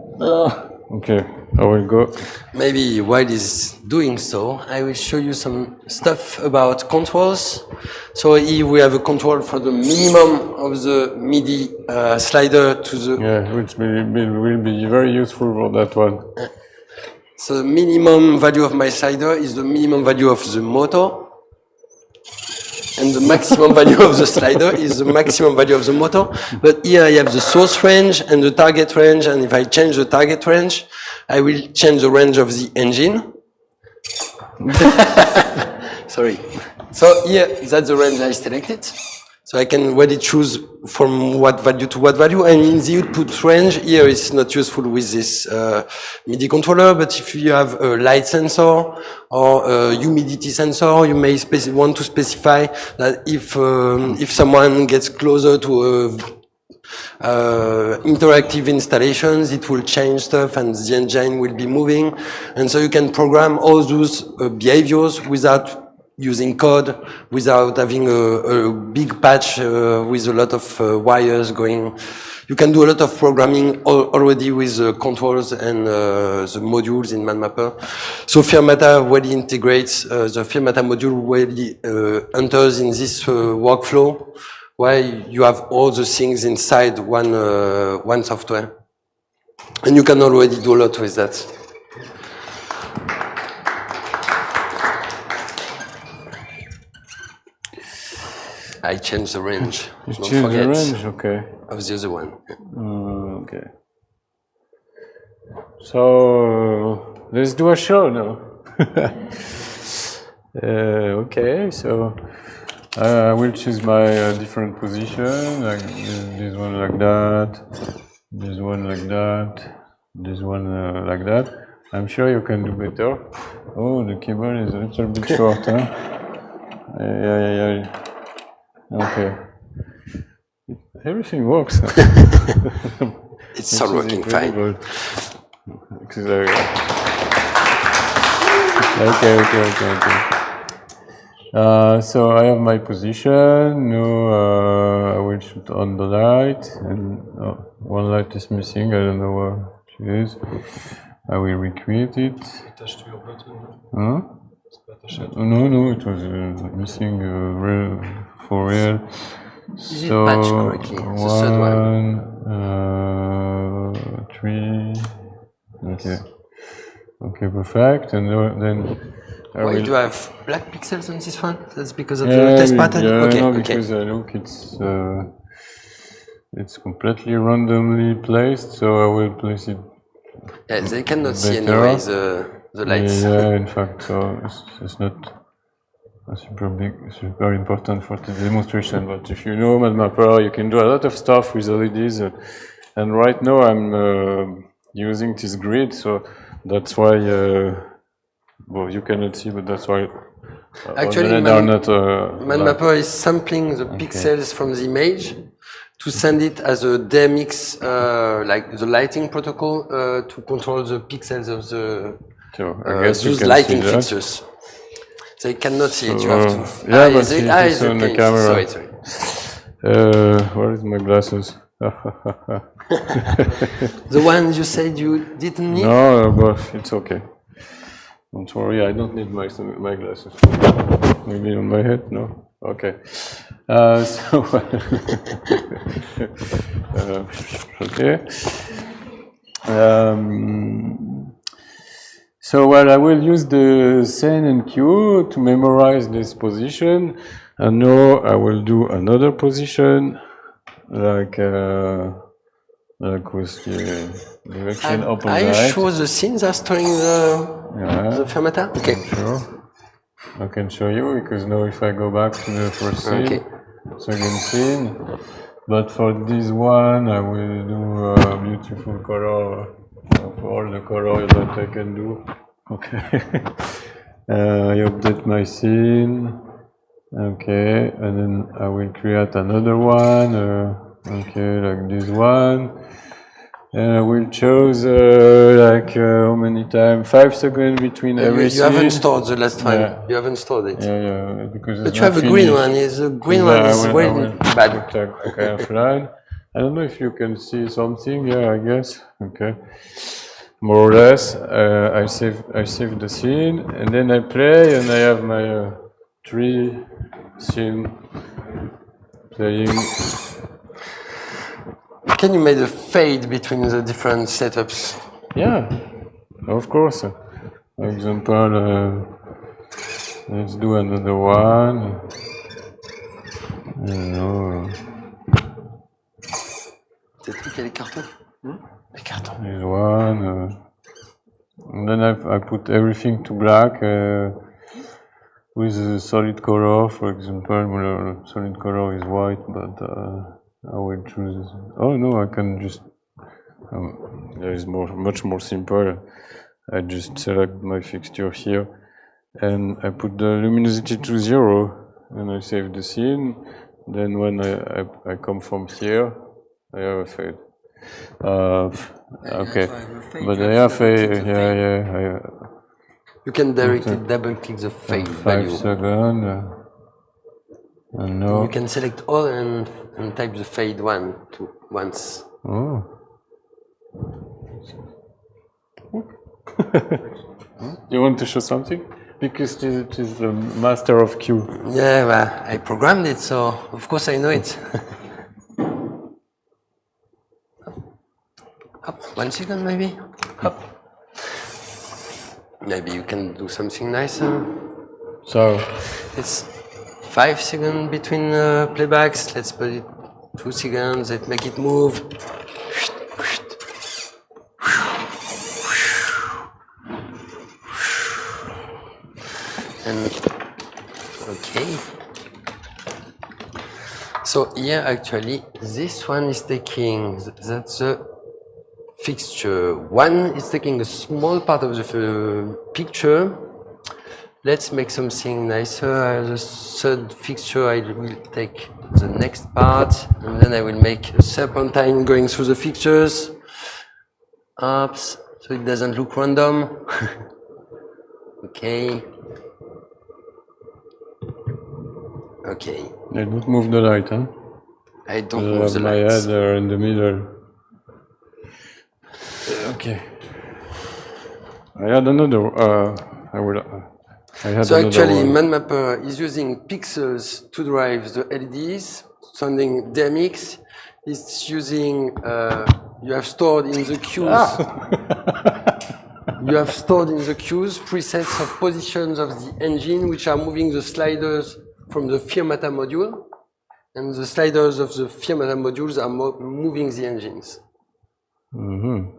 Okay, I will go. Maybe while he's doing so, I will show you some stuff about controls. So here we have a control for the minimum of the MIDI slider to the... Yeah, which will be very useful for that one. So the minimum value of my slider is the minimum value of the motor. And the maximum value of the slider is the maximum value of the motor. But here I have the source range and the target range. And if I change the target range, I will change the range of the engine. Sorry. So here, that's the range I selected. So I can really choose from what value to what value. And in the output range, here it's not useful with this MIDI controller, but if you have a light sensor or a humidity sensor, you may want to specify that if someone gets closer to interactive installations, it will change stuff and the engine will be moving. And so you can program all those behaviors without using code, without having a big patch with a lot of wires going. You can do a lot of programming already with controls and the modules in MadMapper. So Firmata really integrates, the Firmata module really enters in this workflow where you have all the things inside one software. And you can already do a lot with that. I changed the range. You changed the range, okay. Of the other one. Okay. So let's do a show now. Okay, so I will choose my different position, like this one like that, this one like that, this one like that. I'm sure you can do better. Oh, the cable is a little bit short, huh? Yeah. Okay. Everything works. It's all working fine. Okay. So I have my position. Now I will shoot on the light, and one light is missing. I don't know where it is. I will recreate it. Huh? No, it was missing for real. Is it patched correctly? The third one. 3. Okay. Okay, perfect. And then Why do I have black pixels on this one? That's because of the test pattern? Yeah, Okay, no, okay. because look, it's completely randomly placed, so I will place it. Yeah, they cannot see better. anyway the lights. Yeah, in fact, so it's not super important for the demonstration. But if you know MadMapper, you can do a lot of stuff with LEDs. And right now I'm using this grid, so that's why. Well, you cannot see, but that's why. Actually, MadMapper is sampling the pixels from the image to send it as a DMX, like the lighting protocol, to control the pixels of the those lighting fixtures. They cannot see it. You have to. Yeah, but it's on the camera. Sorry. Where is my glasses? The one you said you didn't need? No, but it's okay. Don't worry, I don't need my glasses. Maybe on my head? No? Okay. Okay. So well, I will use the sen and q to memorize this position, and now I will do another position, like with the direction opposite. Are you sure the scenes are storing the Firmata? Okay. Sure. I can show you, because now if I go back to the first scene, second scene, but for this one I will do a beautiful color of all the color that I can do. Okay. I update my scene. Okay, and then I will create another one. Okay, like this one. And I will choose how many times? 5 seconds between every scene. You haven't stored the last time. Yeah. You haven't stored it. Yeah, because but you have a green one. The green one is very bad. Okay, offline. I don't know if you can see something. Yeah, I guess. Okay. More or less, I save the scene, and then I play, and I have my 3 scene playing. Can you make a fade between the different setups? Yeah, of course. For example, let's do another one. I don't know. T'as dit qu'il y a les cartons? Les cartons. This one. And then I put everything to black with a solid color. For example, well, solid color is white, but I will choose. Oh no, I can just. There is much more simple. I just select my fixture here, and I put the luminosity to 0, and I save the scene. Then when I come from here, I have a fade. Okay, but I have a you can directly double-click the fade 5 seconds. And now you can select all and type the fade once. Oh. You want to show something? Because it is the master of Q. Yeah, well, I programmed it, so of course I know it. Up, 1 second maybe. Up. Maybe you can do something nicer. So it's 5 seconds between playbacks. Let's put it 2 seconds. Let's make it move. And okay. So here actually this one is taking, that's the fixture. One is taking a small part of the picture. Let's make something nicer. The third fixture, I will take the next part, and then I will make a serpentine going through the fixtures. Oops, so it doesn't look random. Okay. Okay. I don't move the light, huh? I don't move the my lights. head are in the middle. Okay. I had another. I will. I had So another actually, one. MadMapper is using pixels to drive the LEDs, sending DMX. It's using, you have stored in the queues. You have stored in the queues presets of positions of the engine, which are moving the sliders from the Firmata module. And the sliders of the Firmata modules are moving the engines. Mm-hmm.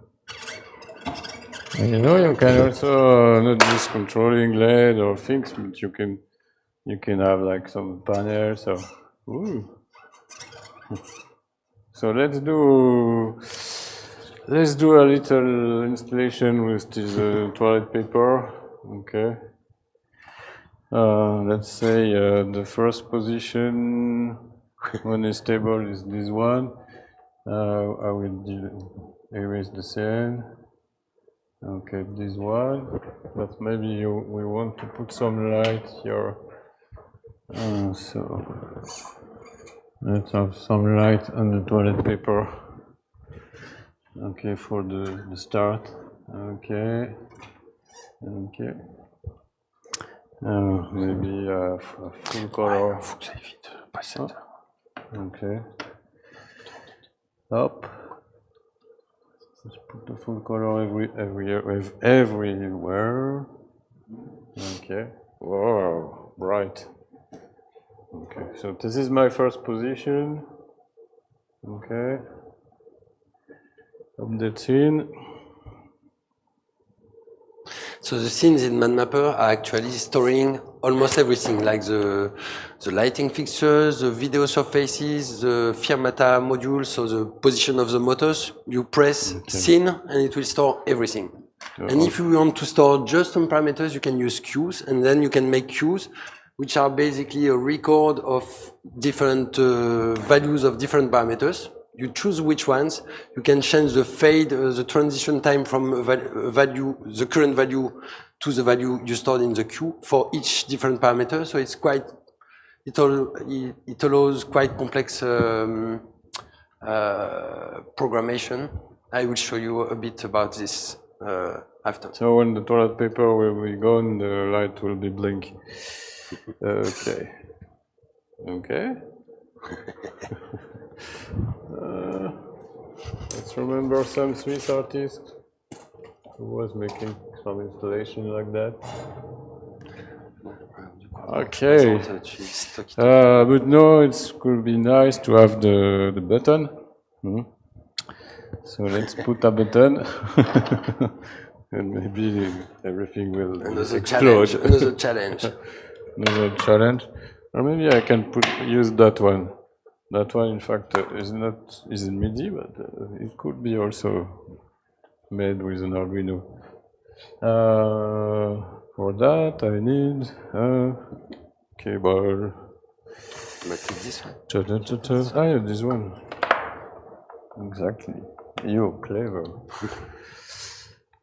You know, you can also not just controlling LED or things, but you can have like some panels. So, ooh. So let's do a little installation with this toilet paper. Okay. Let's say the first position when it's stable is this one. I will erase the cell. Okay, this one. But maybe we want to put some light here. So let's have some light on the toilet paper. Okay, for the start. Okay. Okay. Maybe a full color. Okay. Up. Let's put the full color everywhere. Okay. Wow, bright. Okay, so this is my first position. Okay. Update scene. So the scenes in MadMapper are actually storing almost everything, like the lighting fixtures, the video surfaces, the Firmata module, so the position of the motors. You press scene and it will store everything. And if you want to store just some parameters, you can use queues, and then you can make queues, which are basically a record of different values of different parameters. You choose which ones. You can change the fade, the transition time from value, the current value, to the value you stored in the queue for each different parameter. So it's quite, it allows quite complex programmation. I will show you a bit about this after. So when the toilet paper will be gone, the light will be blinking. Okay. Okay. Let's remember some Swiss artist who was making some installation like that. Okay. But no, it could be nice to have the button. So let's put a button. And maybe everything will explode. Another challenge. Another challenge. Or maybe I can use that one. That one, in fact, is in MIDI, but it could be also made with an Arduino. For that, I need a cable. This one. Ah, yeah, this one. Exactly. You're clever.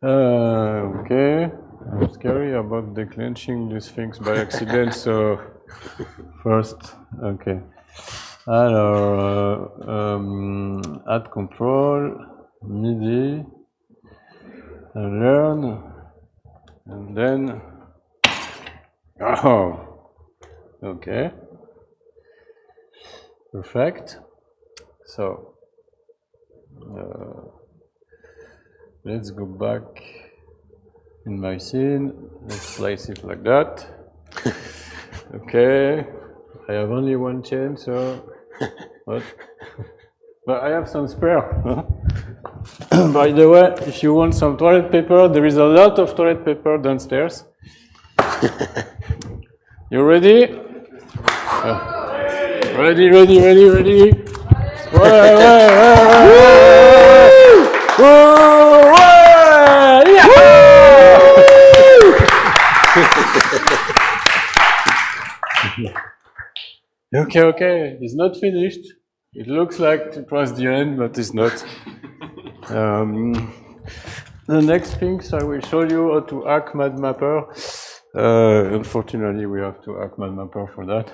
Okay. I'm scary about declenching these things by accident, so first, okay. Alors, add control, MIDI, learn, and then, oh, okay, perfect. So, let's go back in my scene. Let's place it like that. Okay, I have only one chain, so what? But I have some spare. By the way, if you want some toilet paper, there is a lot of toilet paper downstairs. You ready? Ready, ready, ready, ready. Okay, okay, it's not finished. It looks like it was the end, but it's not. The next things I will show you how to hack MadMapper. Unfortunately, we have to hack MadMapper for that.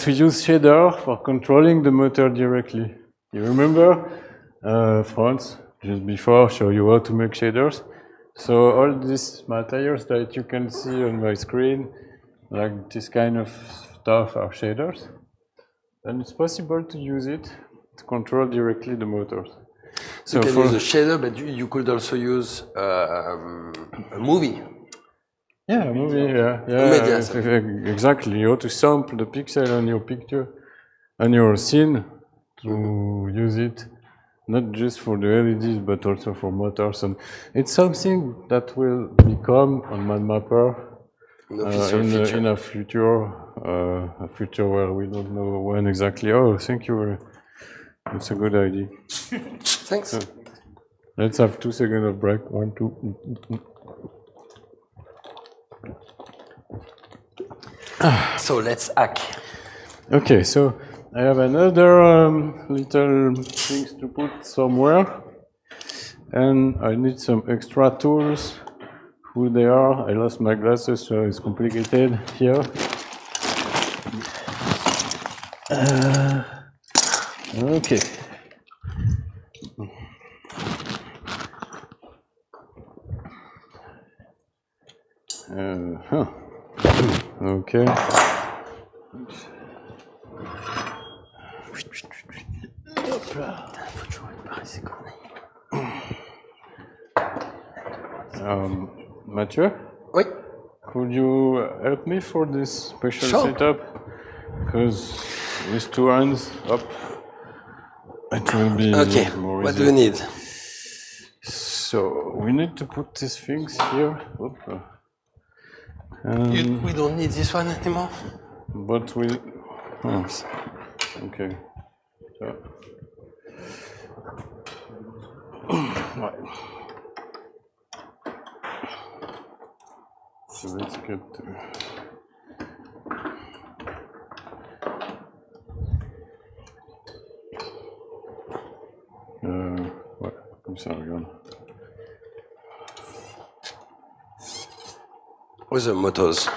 To use shader for controlling the motor directly. You remember, Franz, just before, show you how to make shaders. So all these materials that you can see on my screen, like this kind of stuff, are shaders. And it's possible to use it to control directly the motors. So you can use a shader, but you could also use a movie. Yeah, a movie, yeah, exactly. You have to sample the pixel on your picture, on your scene, to use it, not just for the LEDs, but also for motors. And it's something that will become on MadMapper in a future where we don't know when exactly. Oh, thank you. That's a good idea. Thanks. So, let's have 2 seconds of break. 1, 2. So let's hack. Okay, so I have another little things to put somewhere, and I need some extra tools. Who they are? I lost my glasses, so it's complicated here. Okay. Okay. Mathieu? Oui. Could you help me for this special Sure. setup? Because with 2 hands up, it will be Okay, more what easy. do you need? So we need to put these things here. We don't need this one anymore. But we. Okay. So. Right. So let's get. Ouais, comme ça, regarde. With the motors.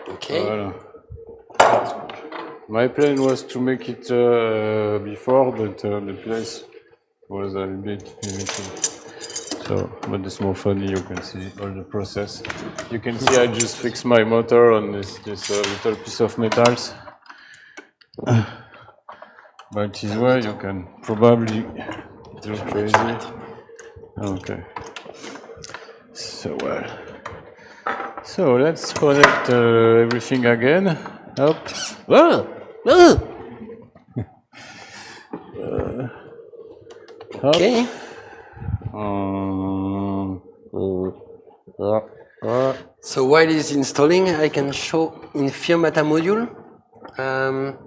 Okay. Voilà. My plan was to make it before, but the place was a bit limited. So, but it's more funny, you can see all the process. You can see I just fixed my motor on this little piece of metals. But this way you can probably do crazy. Okay. So let's connect everything again. Up. Okay. So while it's installing, I can show in Firmata module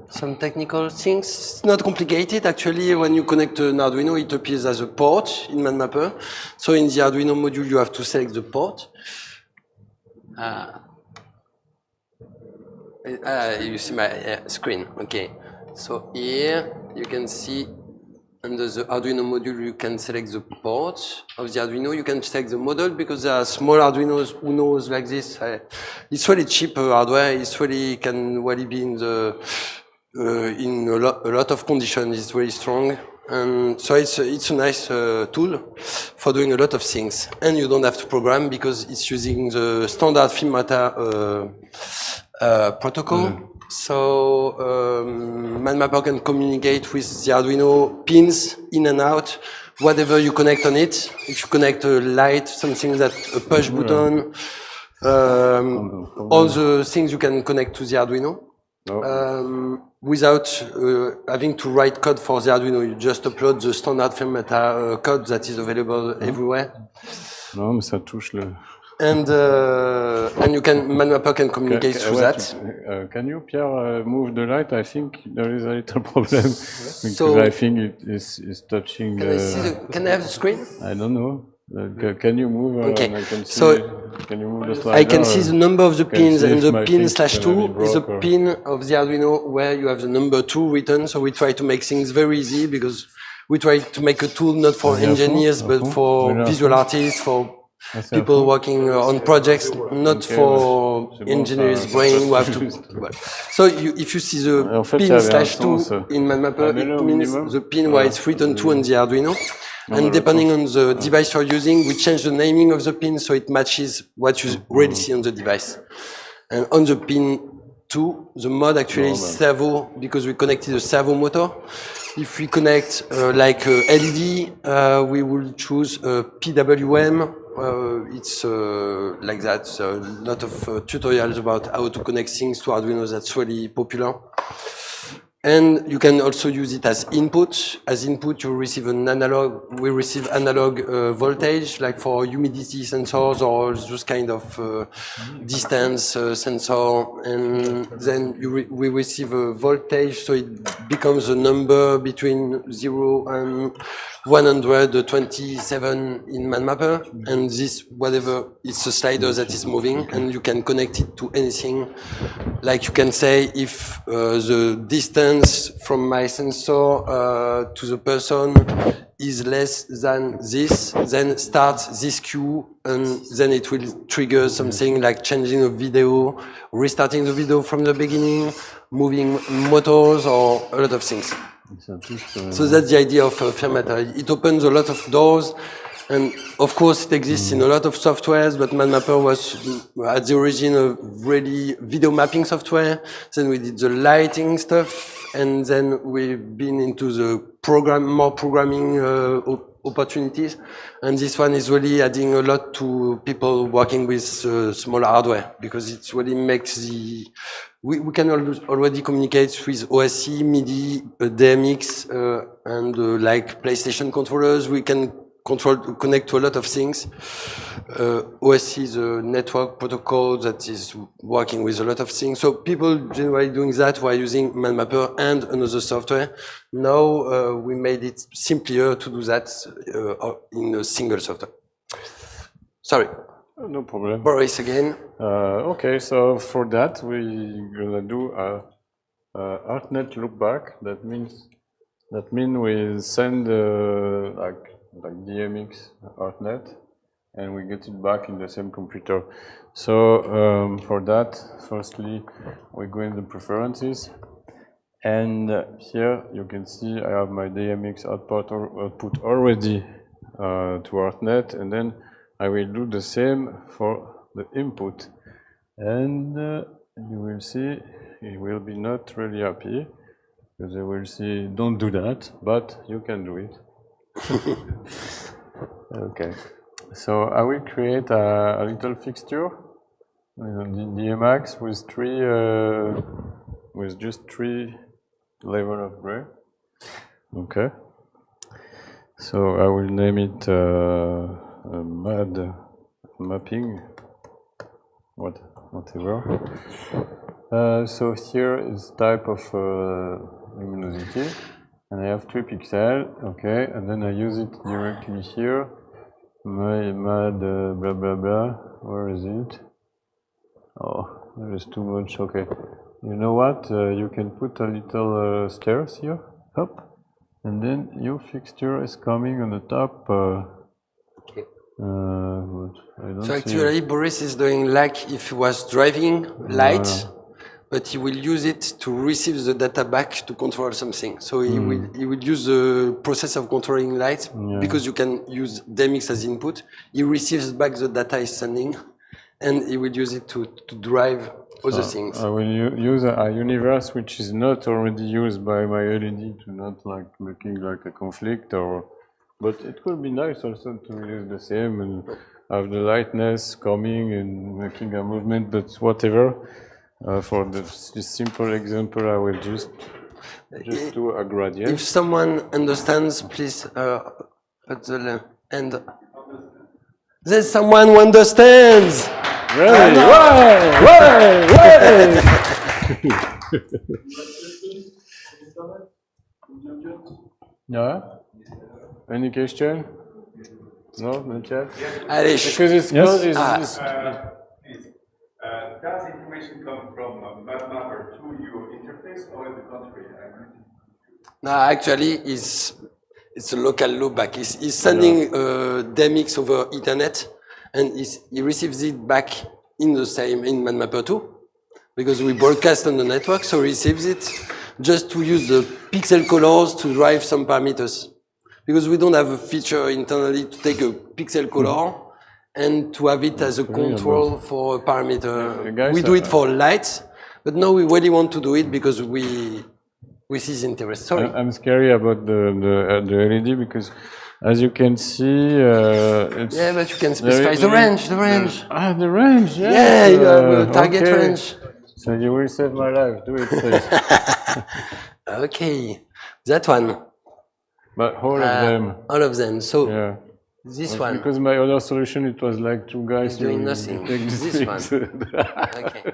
some technical things. It's not complicated. Actually, when you connect an Arduino, it appears as a port in MadMapper. So in the Arduino module, you have to select the port. You see my screen. Okay. So here you can see under the Arduino module, you can select the port of the Arduino. You can select the model because there are small Arduinos Unos like this. It's really cheap hardware. It's really can really be in the in a lot of conditions. It's very strong, and so it's a nice tool for doing a lot of things. And you don't have to program because it's using the standard Firmata protocol. So MadMapper can communicate with the Arduino pins in and out, whatever you connect on it. If you connect a light, something that a push button, all the things you can connect to the Arduino without having to write code for the Arduino. You just upload the standard Firmata code that is available everywhere. Non, mais ça touche le. And you can MadMapper can communicate through that. Can you, Pierre, move the light? I think there is a little problem because I think it is touching. Can I have the screen? I don't know. Can you move? Okay. I can see, So can you move the slider? I can see the number of the pins, and the pin /2 is a or... pin of the Arduino where you have the number 2 written. So we try to make things very easy because we try to make a tool not for engineers but for visual artists, for people working on projects, not for engineers' brain who have to. So if you see the pin/2 in MadMapper, it means the pin where it's written to on the Arduino. And depending on the device you're using, we change the naming of the pin so it matches what you already see on the device. And on the pin 2, the mod actually is servo because we connected a servo motor. If we connect like LED, we will choose PWM. It's like that. A lot of tutorials about how to connect things to Arduino. That's really popular. And you can also use it as input. As input, you receive an analog. We receive analog voltage, like for humidity sensors or those kind of distance sensor. And then we receive a voltage, so it becomes a number between 0 and 127 in MadMapper. And this, whatever, it's a slider that is moving, and you can connect it to anything. Like you can say if the distance from my sensor to the person is less than this, then start this queue, and then it will trigger something like changing a video, restarting the video from the beginning, moving motors, or a lot of things. So that's the idea of Firmata. It opens a lot of doors. And of course, it exists in a lot of softwares, but MadMapper was at the origin of really video mapping software. Then we did the lighting stuff, and then we've been into the more programming opportunities. And this one is really adding a lot to people working with small hardware, because it really makes the... We can already communicate with OSC, MIDI, DMX, and like PlayStation controllers. We can connect to a lot of things. OSC is a network protocol that is working with a lot of things. So people generally doing that while using MadMapper and another software. Now we made it simpler to do that in a single software. Sorry. No problem. Moris again. Okay, so for that we're gonna do a ArtNet loopback. That means we send like DMX ArtNet, and we get it back in the same computer. So for that, firstly, we go in the preferences, and here you can see I have my DMX output already to ArtNet, and then I will do the same for the input, and you will see it will be not really happy, because they will see don't do that, but you can do it. Okay, so I will create a little fixture in DMX with just 3 levels of gray. Okay, so I will name it Mad Mapping, whatever. So here is type of luminosity. And I have 3 pixels, okay, and then I use it directly here. My mad blah blah blah. Where is it? Oh, there is too much. Okay, you know what? You can put a little stairs here, up, and then your fixture is coming on the top. Okay. But I don't So actually, Boris is doing like if he was driving light. But he will use it to receive the data back to control something. So he will use the process of controlling light, because you can use DMX as input. He receives back the data he's sending, and he will use it to drive other things. I will use a universe which is not already used by my LED to not like making like a conflict, or, but it could be nice also to use the same and have the lightness coming and making a movement, but whatever. For this simple example, I will just do a gradient. If someone understands, please put the end. There's someone who understands! Really? Yeah? Any question? No, not yet? Allez, because it's yes? Does information come from MadMapper to your interface, or the contrary? No, actually, it's a local loopback. It's sending DMX over Ethernet, and he receives it back in the same, in MadMapper 2, because we broadcast on the network, so he receives it just to use the pixel colors to drive some parameters. Because we don't have a feature internally to take a pixel color and to have it as a control for a parameter. We do it for lights, but now we really want to do it because we see the interest. Sorry. I'm scary about the LED because, as you can see, it's... Yeah, but you can specify the range, the range. The range, yes. Yeah, you have a target range. So you will save my life, do it please. Okay, that one. But all of them. All of them, so Yeah. this one. Because my other solution, it was like two guys Doing nothing. take This one. Okay.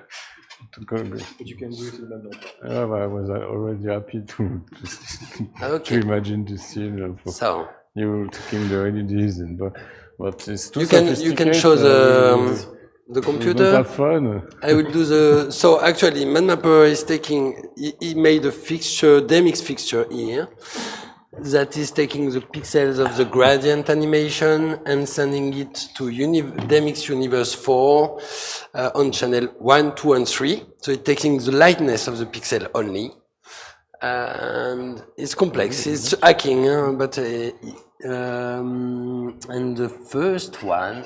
But you can do it in MadMapper. I was already happy to Okay. imagine this scene of So you taking the LEDs and but it's too you can show the We computer. don't have fun. I will do the. So actually, MadMapper is taking. He made a fixture, DMX fixture here, that is taking the pixels of the gradient animation and sending it to DMX Universe 4 on channel 1, 2, and 3. So it's taking the lightness of the pixel only. And it's complex. It's hacking, but and the first one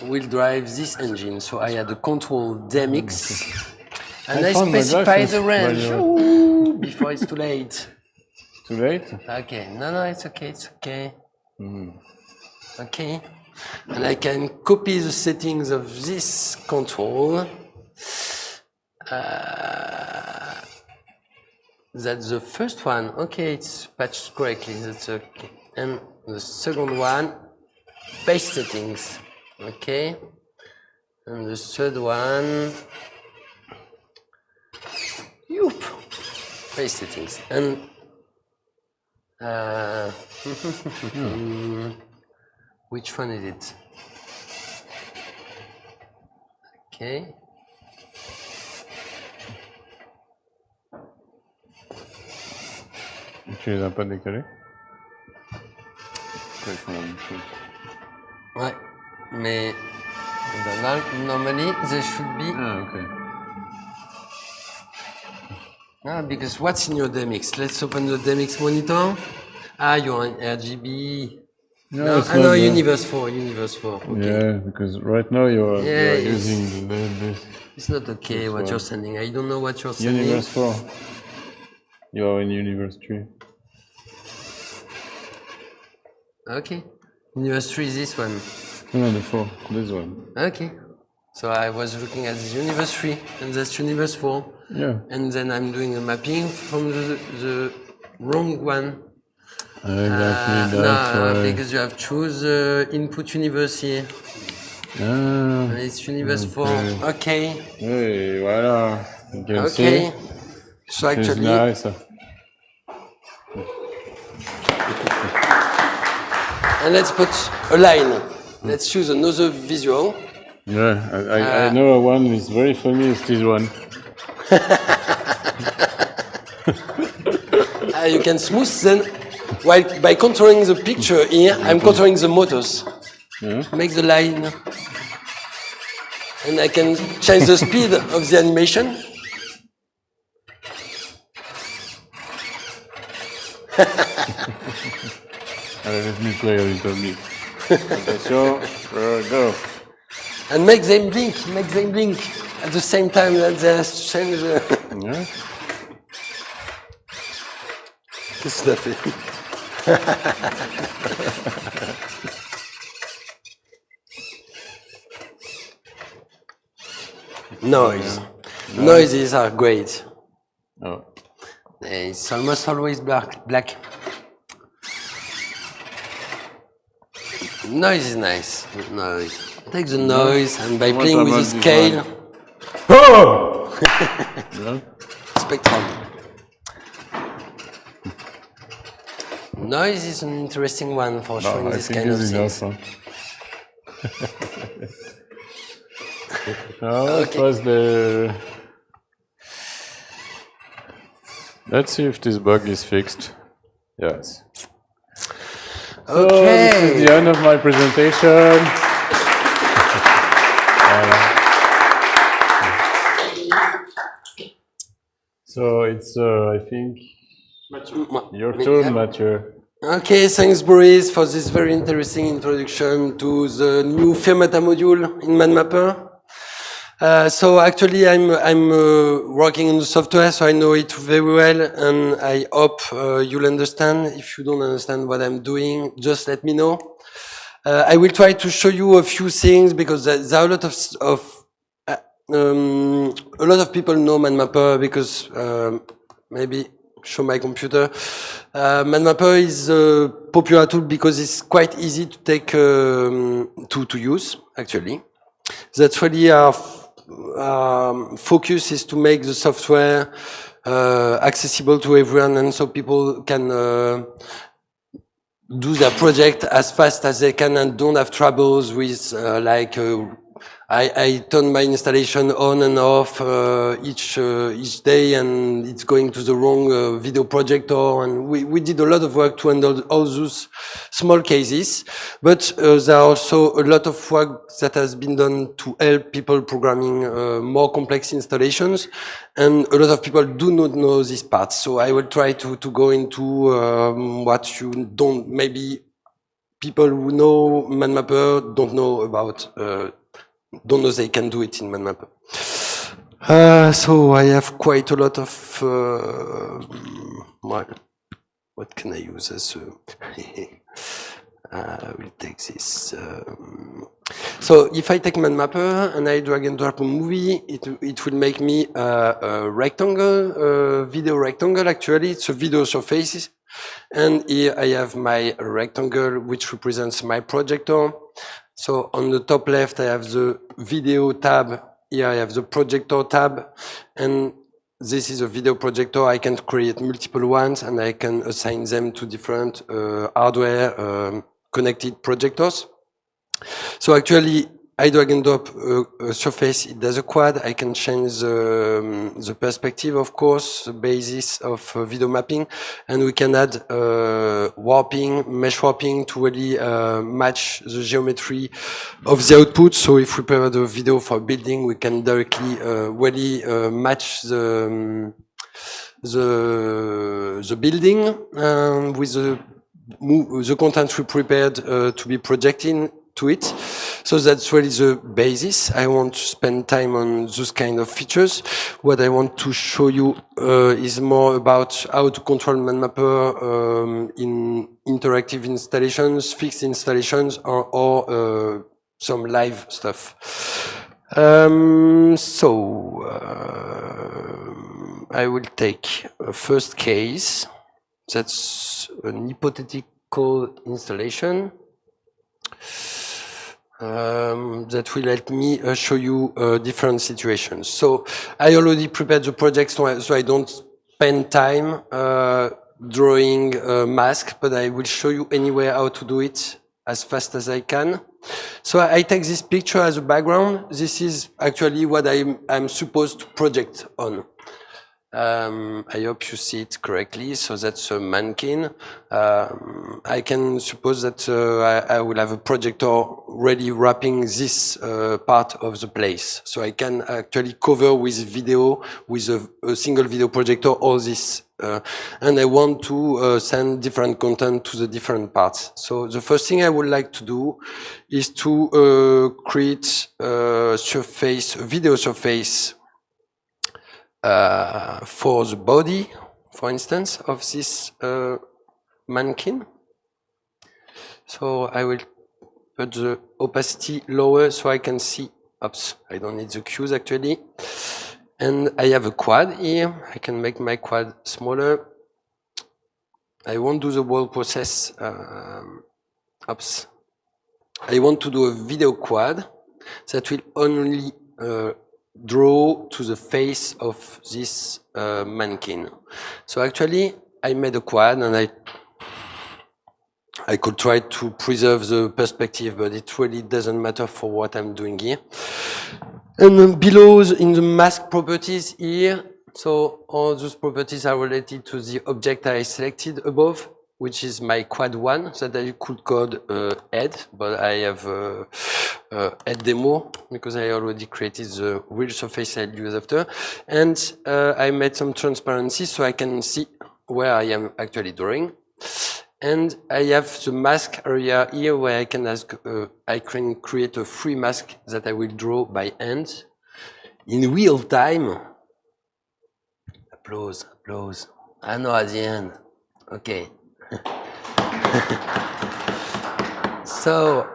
will drive this engine. So I had a control DMX, and I specify the range before it's too late. Too late? Okay, no, it's okay, it's okay. Okay, and I can copy the settings of this control. That's the first one. Okay, it's patched correctly. That's okay. And the second one, page settings. Okay. And the third one, page settings. And which one is it? Okay. Tu les as pas décalés? Ouais, mais normally there should be. Okay. Because what's in your DMX? Let's open the DMX monitor. You're on RGB. No, Universe 4, Universe 4. Okay. Yeah, because right now you're using this. It's not okay what you're sending. I don't know what you're sending. Universe 4. You are in Universe 3. Okay. Universe 3 is this one. No, the 4. This one. Okay. So I was looking at this Universe 3, and that's Universe 4. Yeah. And then I'm doing a mapping from the wrong one. Exactly, that's why. Because you have choose input universe here. Ah, And it's Universe 4. Okay. Hey, voilà. You can Okay. see. So It's actually, nice. and let's put a line. Let's choose another visual. Yeah, I know one is very funny, it's this one. You can smooth then, while by controlling the picture here, I'm controlling the motors. Make the line. And I can change the speed of the animation. Let me play a little bit. Okay, so, go. And make them blink at the same time that they change. Yeah. Qu'est-ce que ça fait? Noise. Yeah. Noises are great. Oh. It's almost always black. Noise is nice. Noise. Take the noise and by playing with the scale. Oh! Yeah. Spectrum. Noise is an interesting one for showing this kind of things. It was the... Let's see if this bug is fixed. Yes. Okay. So, this is the end of my presentation. So it's, I think, your turn, Mathieu. Okay, thanks Boris for this very interesting introduction to the new Firmata module in MadMapper. So actually I'm working on the software, so I know it very well, and I hope you'll understand. If you don't understand what I'm doing, just let me know. I will try to show you a few things because there are a lot of people know MadMapper because maybe show my computer. MadMapper is a popular tool because it's quite easy to take to use actually. That's really our focus is to make the software accessible to everyone, and so people can do their project as fast as they can and don't have troubles with I turn my installation on and off each day, and it's going to the wrong video projector, and we did a lot of work to handle all those small cases, but there are also a lot of work that has been done to help people programming more complex installations, and a lot of people do not know this part. So I will try to go into what you don't, maybe people who know MadMapper don't know about don't know they can do it in MadMapper. So I have quite a lot of, what can I use as I will take this. So if I take MadMapper and I drag and drop a movie, it will make me a rectangle, video rectangle. Actually, it's a video surface. And here I have my rectangle, which represents my projector. So on the top left, I have the video tab. Here I have the projector tab. And this is a video projector. I can create multiple ones, and I can assign them to different hardware connected projectors. So actually, I drag and drop a surface. It does a quad. I can change the perspective, of course, the basis of video mapping, and we can add warping, mesh warping to really match the geometry of the output. So if we prepare the video for a building, we can directly really match the building with the content we prepared to be projecting to it. So that's really the basis. I won't spend time on those kind of features. What I want to show you is more about how to control MadMapper in interactive installations, fixed installations, or some live stuff. I will take a first case. That's an hypothetical installation. That will let me show you different situations. So I already prepared the project, so I don't spend time drawing a mask, but I will show you anyway how to do it as fast as I can. So I take this picture as a background. This is actually what I'm supposed to project on. I hope you see it correctly. So that's a mannequin. I can suppose that I will have a projector ready wrapping this part of the place. So I can actually cover with video, with a single video projector, all this. And I want to send different content to the different parts. So the first thing I would like to do is to create a surface, a video surface for the body, for instance, of this mannequin. So I will put the opacity lower so I can see. Oops, I don't need the cues actually. And I have a quad here. I can make my quad smaller. I won't do the wall process. Oops. I want to do a video quad that will only draw to the face of this mannequin. So actually, I made a quad, and I could try to preserve the perspective, but it really doesn't matter for what I'm doing here. And then below, in the mask properties here, so all those properties are related to the object I selected above. which is my quad 1 that I could code head, but I have head demo because I already created the real surface I'll use after. And I made some transparency so I can see where I am actually drawing. And I have the mask area here where I can ask, I can create a free mask that I will draw by hand in real time. Applause, applause. I know at the end. Okay. So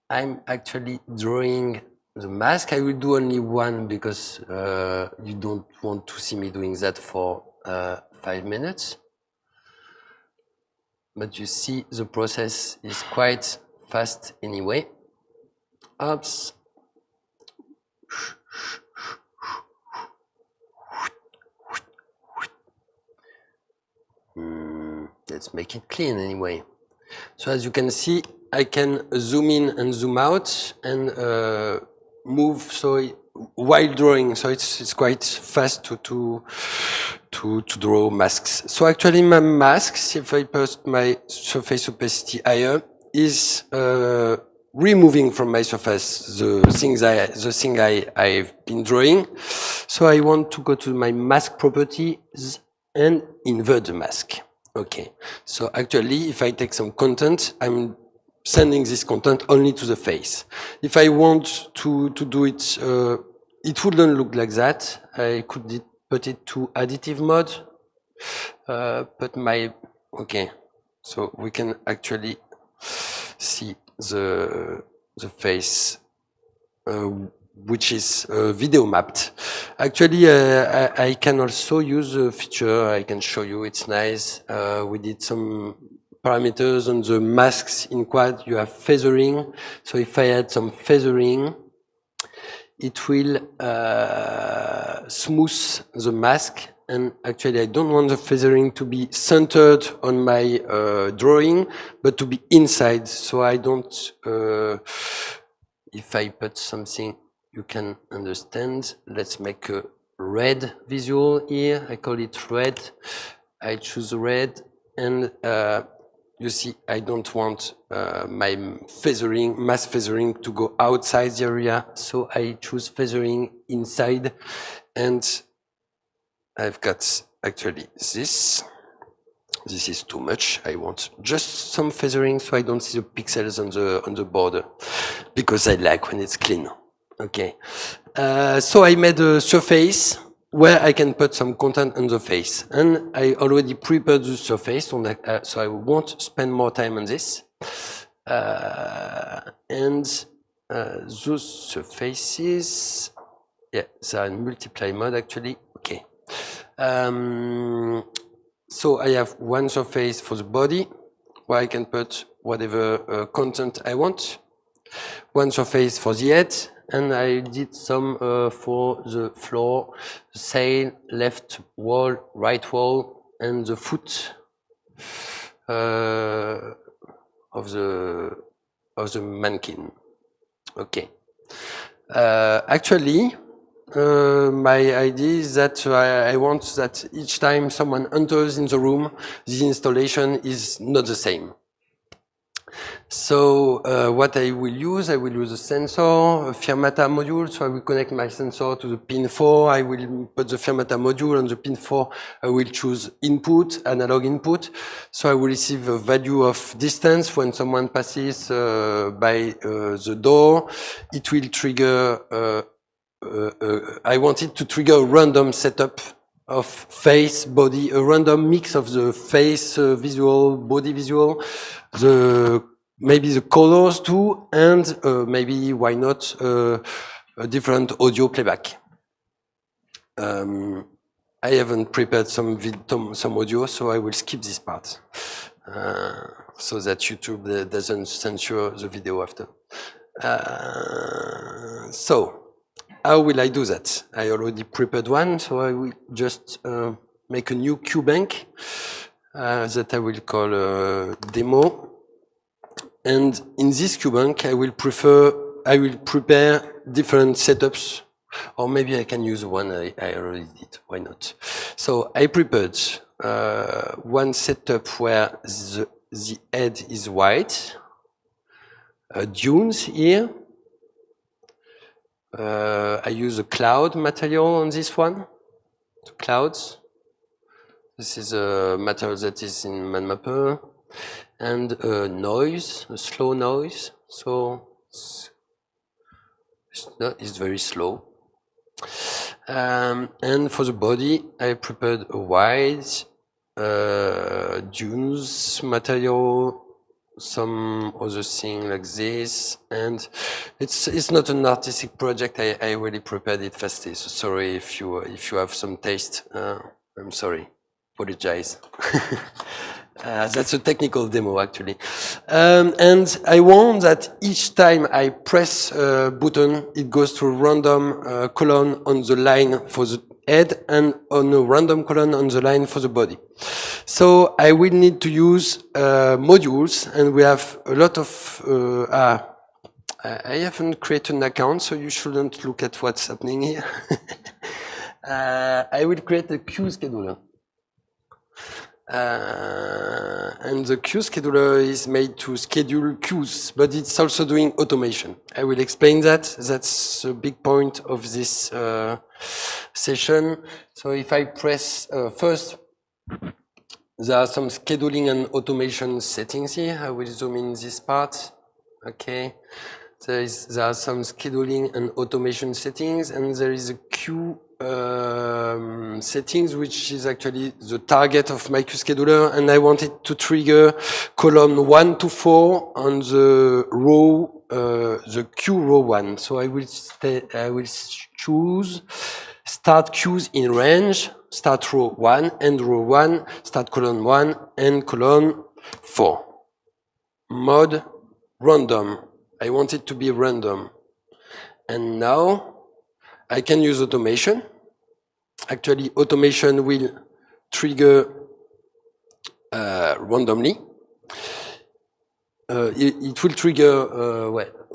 I'm actually drawing the mask. I will do only one because you don't want to see me doing that for 5 minutes. But you see the process is quite fast anyway. Oops. Let's make it clean anyway. So as you can see, I can zoom in and zoom out and move while drawing. So it's quite fast to draw masks. So actually my masks, if I put my surface opacity higher, is removing from my surface the thing I've been drawing. So I want to go to my mask properties and invert the mask. Okay, so actually, if I take some content, I'm sending this content only to the face. If I want to do it, it wouldn't look like that. I could put it to additive mode. Okay, so we can actually see the face, which is video mapped. Actually, I can also use a feature. I can show you. It's nice. We did some parameters on the masks in quad. You have feathering. So if I add some feathering, it will smooth the mask. And actually, I don't want the feathering to be centered on my drawing, but to be inside. So I don't. If I put something you can understand. Let's make a red visual here. I call it red. I choose red, and you see, I don't want my mass feathering to go outside the area, so I choose feathering inside, and I've got actually this. This is too much. I want just some feathering so I don't see the pixels on the border, because I like when it's clean. Okay, so I made a surface where I can put some content on the face, and I already prepared the surface, so I won't spend more time on this. And those surfaces, yeah, they are in multiply mode actually. Okay. So I have one surface for the body, where I can put whatever content I want. One surface for the head, and I did some for the floor, the sail, left wall, right wall, and the foot of the mannequin. Okay. Actually, my idea is that I want that each time someone enters in the room, the installation is not the same. So what I will use a sensor, a Firmata module. So I will connect my sensor to the pin 4. I will put the Firmata module on the pin 4. I will choose input, analog input. So I will receive a value of distance when someone passes by the door. It will trigger, I want it to trigger a random setup of face, body, a random mix of the face visual, body visual, maybe the colors too, and maybe, why not, a different audio playback. I haven't prepared some audio, so I will skip this part, so that YouTube doesn't censor the video after. So, how will I do that? I already prepared one, so I will just make a new QBank that I will call demo. And in this QBank, I will prepare different setups Or maybe I can use one I already did. Why not? So I prepared one setup where the head is white, dunes here. I use a cloud material on this one. The clouds. This is a material that is in MadMapper. And noise, a slow noise. So it's very slow. And for the body, I prepared a white dunes material, some other thing like this, and it's not an artistic project. I really prepared it fastly. So sorry if you have some taste. I'm sorry. Apologize. That's a technical demo actually. And I want that each time I press a button, it goes to a random column on the line for the head and on a random column on the line for the body. So I will need to use modules, and we have a lot of, I haven't created an account, so you shouldn't look at what's happening here. I will create a queue scheduler. And the queue scheduler is made to schedule queues, but it's also doing automation. I will explain that. That's a big point of this session. So if I press first, there are some scheduling and automation settings here. I will zoom in this part. Okay. There are some scheduling and automation settings, and there is a queue settings, which is actually the target of my queue scheduler, and I want it to trigger column 1 to 4 on the row, the queue row 1. So I will choose start queues in range, start row 1, end row 1, start column 1, end column 4. Mode random. I want it to be random. And now I can use automation. Actually, automation will trigger randomly. It will trigger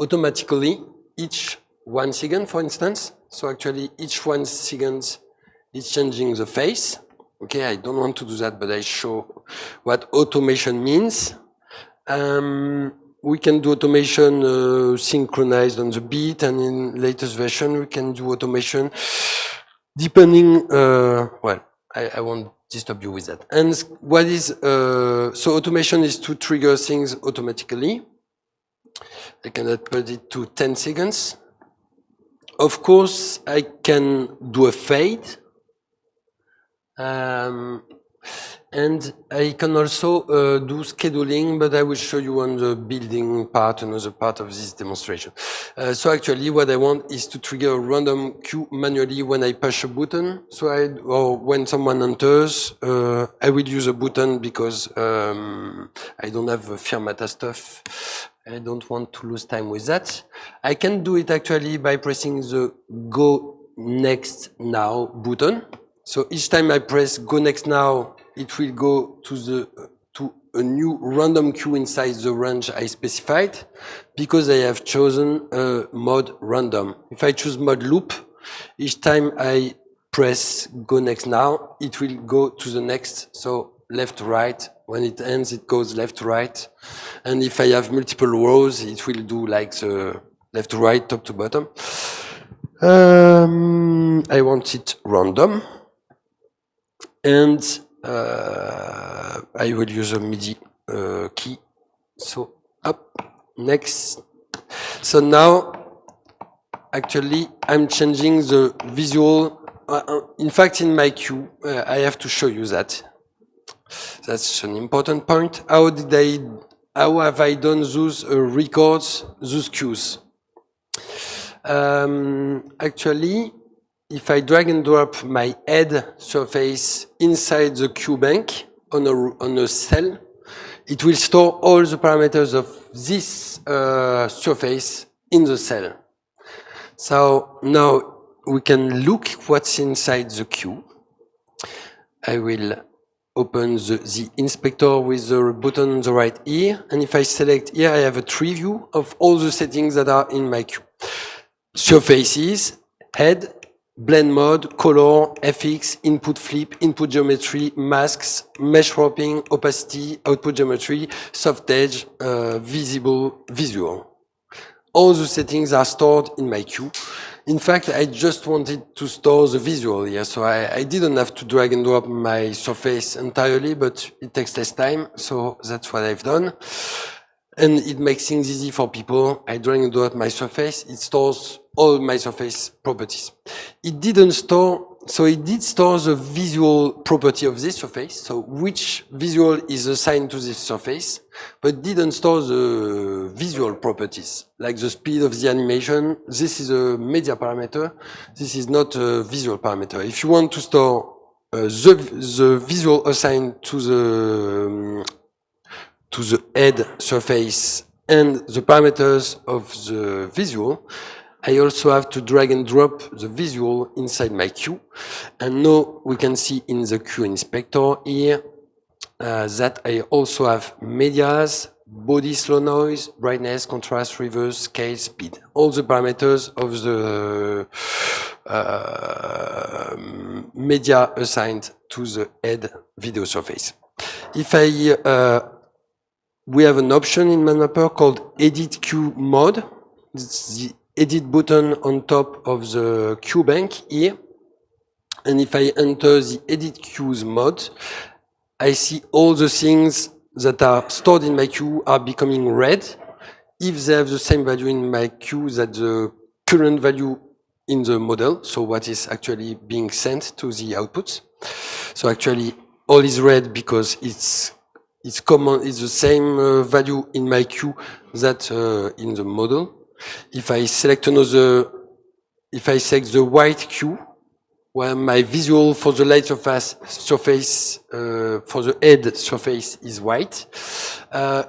automatically each 1 second, for instance. So actually, each 1 second is changing the phase. Okay, I don't want to do that, but I show what automation means. We can do automation synchronized on the beat, and in latest version we can do automation depending. I won't disturb you with that. And what is so automation is to trigger things automatically. I can put it to 10 seconds. Of course, I can do a fade. And I can also do scheduling, but I will show you on the building part, another part of this demonstration. So actually what I want is to trigger a random queue manually when I push a button. So or when someone enters, I will use a button because I don't have Firmata stuff. I don't want to lose time with that. I can do it actually by pressing the Go Next Now button. So each time I press Go Next Now, it will go to a new random queue inside the range I specified, because I have chosen mode random. If I choose mode loop, each time I press Go Next Now, it will go to the next. So left, right. When it ends, it goes left, right. And if I have multiple rows, it will do like the left to right, top to bottom. I want it random. And I will use a MIDI key. So up, next. So now, actually, I'm changing the visual. In fact, in my queue, I have to show you that. That's an important point. How have I done those records, those queues? Actually, if I drag and drop my head surface inside the queue bank on a cell, it will store all the parameters of this surface in the cell. So now we can look what's inside the queue. I will open the inspector with the button on the right here, and if I select here, I have a tree view of all the settings that are in my queue. Surfaces, head, blend mode, color, FX, input flip, input geometry, masks, mesh wrapping, opacity, output geometry, soft edge, visible, visual. All the settings are stored in my queue. In fact, I just wanted to store the visual here, so I didn't have to drag and drop my surface entirely, but it takes less time, so that's what I've done. And it makes things easy for people. I drag and drop my surface, it stores all my surface properties. It didn't store, so it did store the visual property of this surface, so which visual is assigned to this surface, but didn't store the visual properties, like the speed of the animation. This is a media parameter. This is not a visual parameter. If you want to store the visual assigned to the head surface and the parameters of the visual, I also have to drag and drop the visual inside my queue. And now we can see in the queue inspector here that I also have medias, body slow noise, brightness, contrast, reverse, scale, speed. All the parameters of the media assigned to the head video surface. If we have an option in MadMapper called Edit Queue Mode. It's the edit button on top of the queue bank here. And if I enter the edit queues mode, I see all the things that are stored in my queue are becoming red if they have the same value in my queue that the current value in the model, so what is actually being sent to the outputs. So actually all is red because it's common, it's the same value in my queue that in the model. If I select if I select the white queue, where my visual for the light surface for the head surface is white,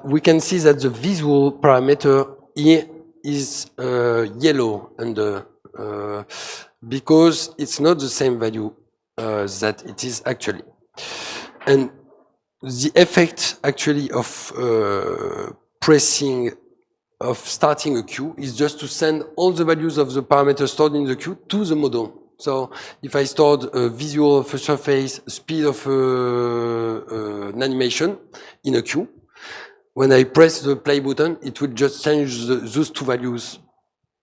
we can see that the visual parameter here is yellow under because it's not the same value that it is actually. And the effect actually of starting a queue is just to send all the values of the parameters stored in the queue to the model. So if I stored a visual of a surface, speed of an animation in a queue, when I press the play button, it will just change those two values.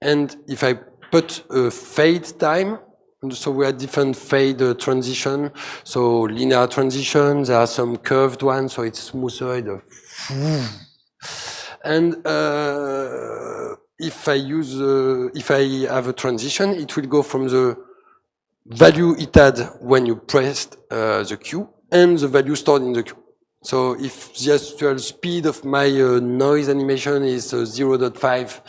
And if I put a fade time, so we have different fade transition, so linear transition, there are some curved ones, so it's smoother. And if I have a transition, it will go from the value it had when you pressed the queue and the value stored in the queue. So if the actual speed of my noise animation is 0.5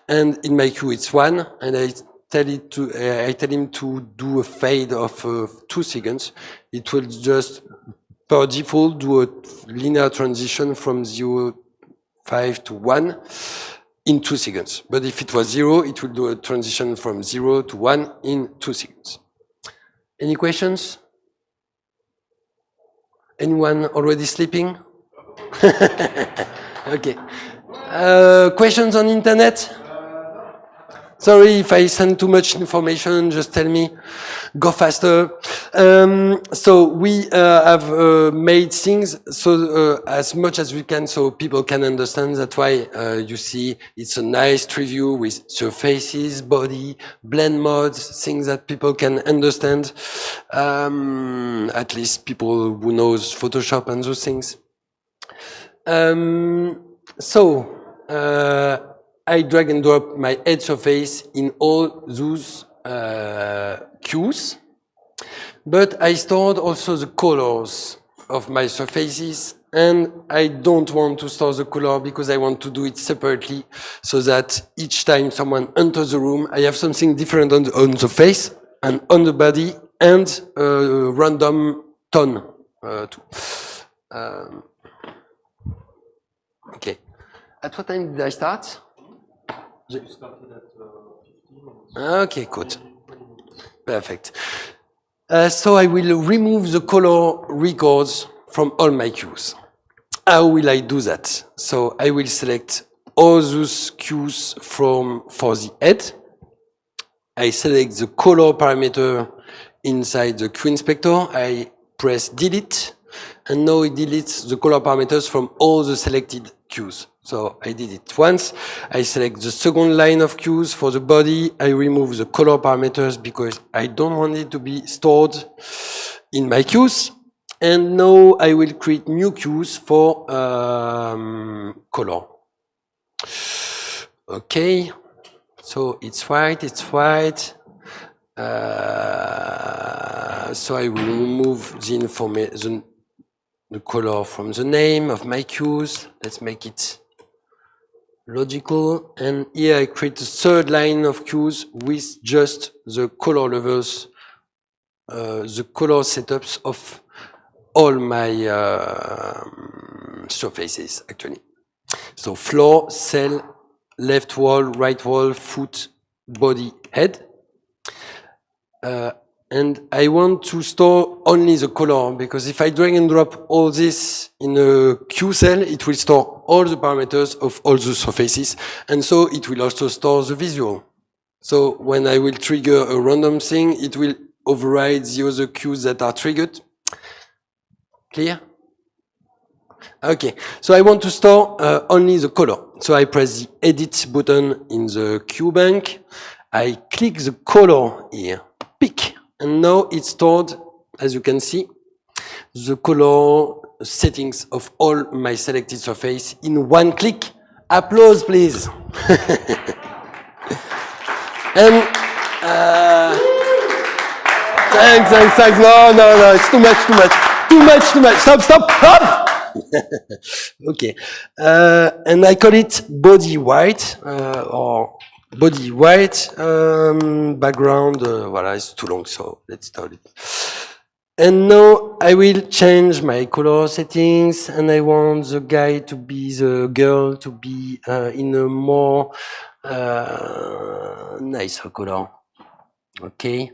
and in my queue it's 1, and I tell him to do a fade of 2 seconds, it will just per default do a linear transition from 0.5 to 1 in 2 seconds. But if it was 0, it will do a transition from 0 to 1 in 2 seconds. Any questions? Anyone already sleeping? Okay. Questions on internet? Sorry if I send too much information, just tell me. Go faster. So we have made things so as much as we can so people can understand. That's why you see it's a nice preview with surfaces, body, blend modes, things that people can understand. At least people who knows Photoshop and those things. I drag and drop my head surface in all those queues, but I stored also the colors of my surfaces, and I don't want to store the color because I want to do it separately so that each time someone enters the room, I have something different on the face and on the body and a random tone too. Okay. At what time did I start? Started at 15. Okay, good. Perfect. So I will remove the color records from all my queues. How will I do that? So I will select all those queues for the head, I select the color parameter inside the queue inspector. I press delete, and now it deletes the color parameters from all the selected queues. So I did it once. I select the second line of queues for the body. I remove the color parameters because I don't want it to be stored in my queues. And now I will create new queues for color. Okay, so it's white, it's white. So I will remove the information, the color from the name of my queues. Let's make it logical. And here I create a third line of queues with just the color levels, the color setups of all my surfaces, actually. So floor, cell, left wall, right wall, foot, body, head. And I want to store only the color, because if I drag and drop all this in a queue cell, it will store all the parameters of all the surfaces, and so it will also store the visual. So when I will trigger a random thing, it will override the other queues that are triggered. Clear? Okay, so I want to store only the color. So I press the edit button in the queue bank. I click the color here, pick, and now it's stored, as you can see, the color settings of all my selected surface in one click. Applause, please. And thanks. No, it's too much. Stop. Okay, and I call it body white or body white background. Voilà, it's too long, so let's start it. And now I will change my color settings, and I want the guy to be, the girl to be in a more nicer color. Okay,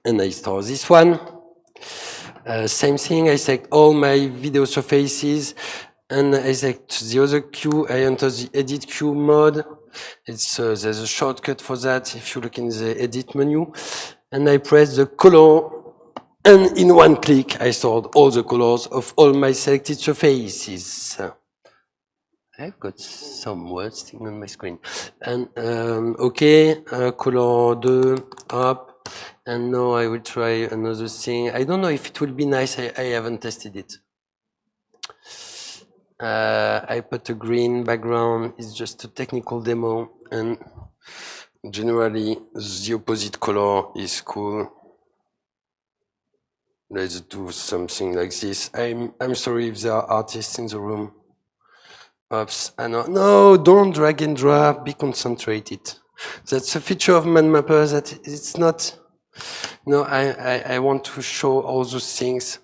and I store this one. Same thing, I select all my video surfaces, and I select the other queue. I enter the edit queue mode. It's there's a shortcut for that if you look in the edit menu, and I press the color, and in one click I stored all the colors of all my selected surfaces. I've got some words sticking on my screen. And okay, color 2 up. And now I will try another thing. I don't know if it will be nice. I haven't tested it. I put a green background. It's just a technical demo, and generally the opposite color is cool. Let's do something like this. I'm sorry if there are artists in the room. Oops, I know. No, don't drag and drop. Be concentrated. That's a feature of MadMapper that it's not. No, I want to show all those things.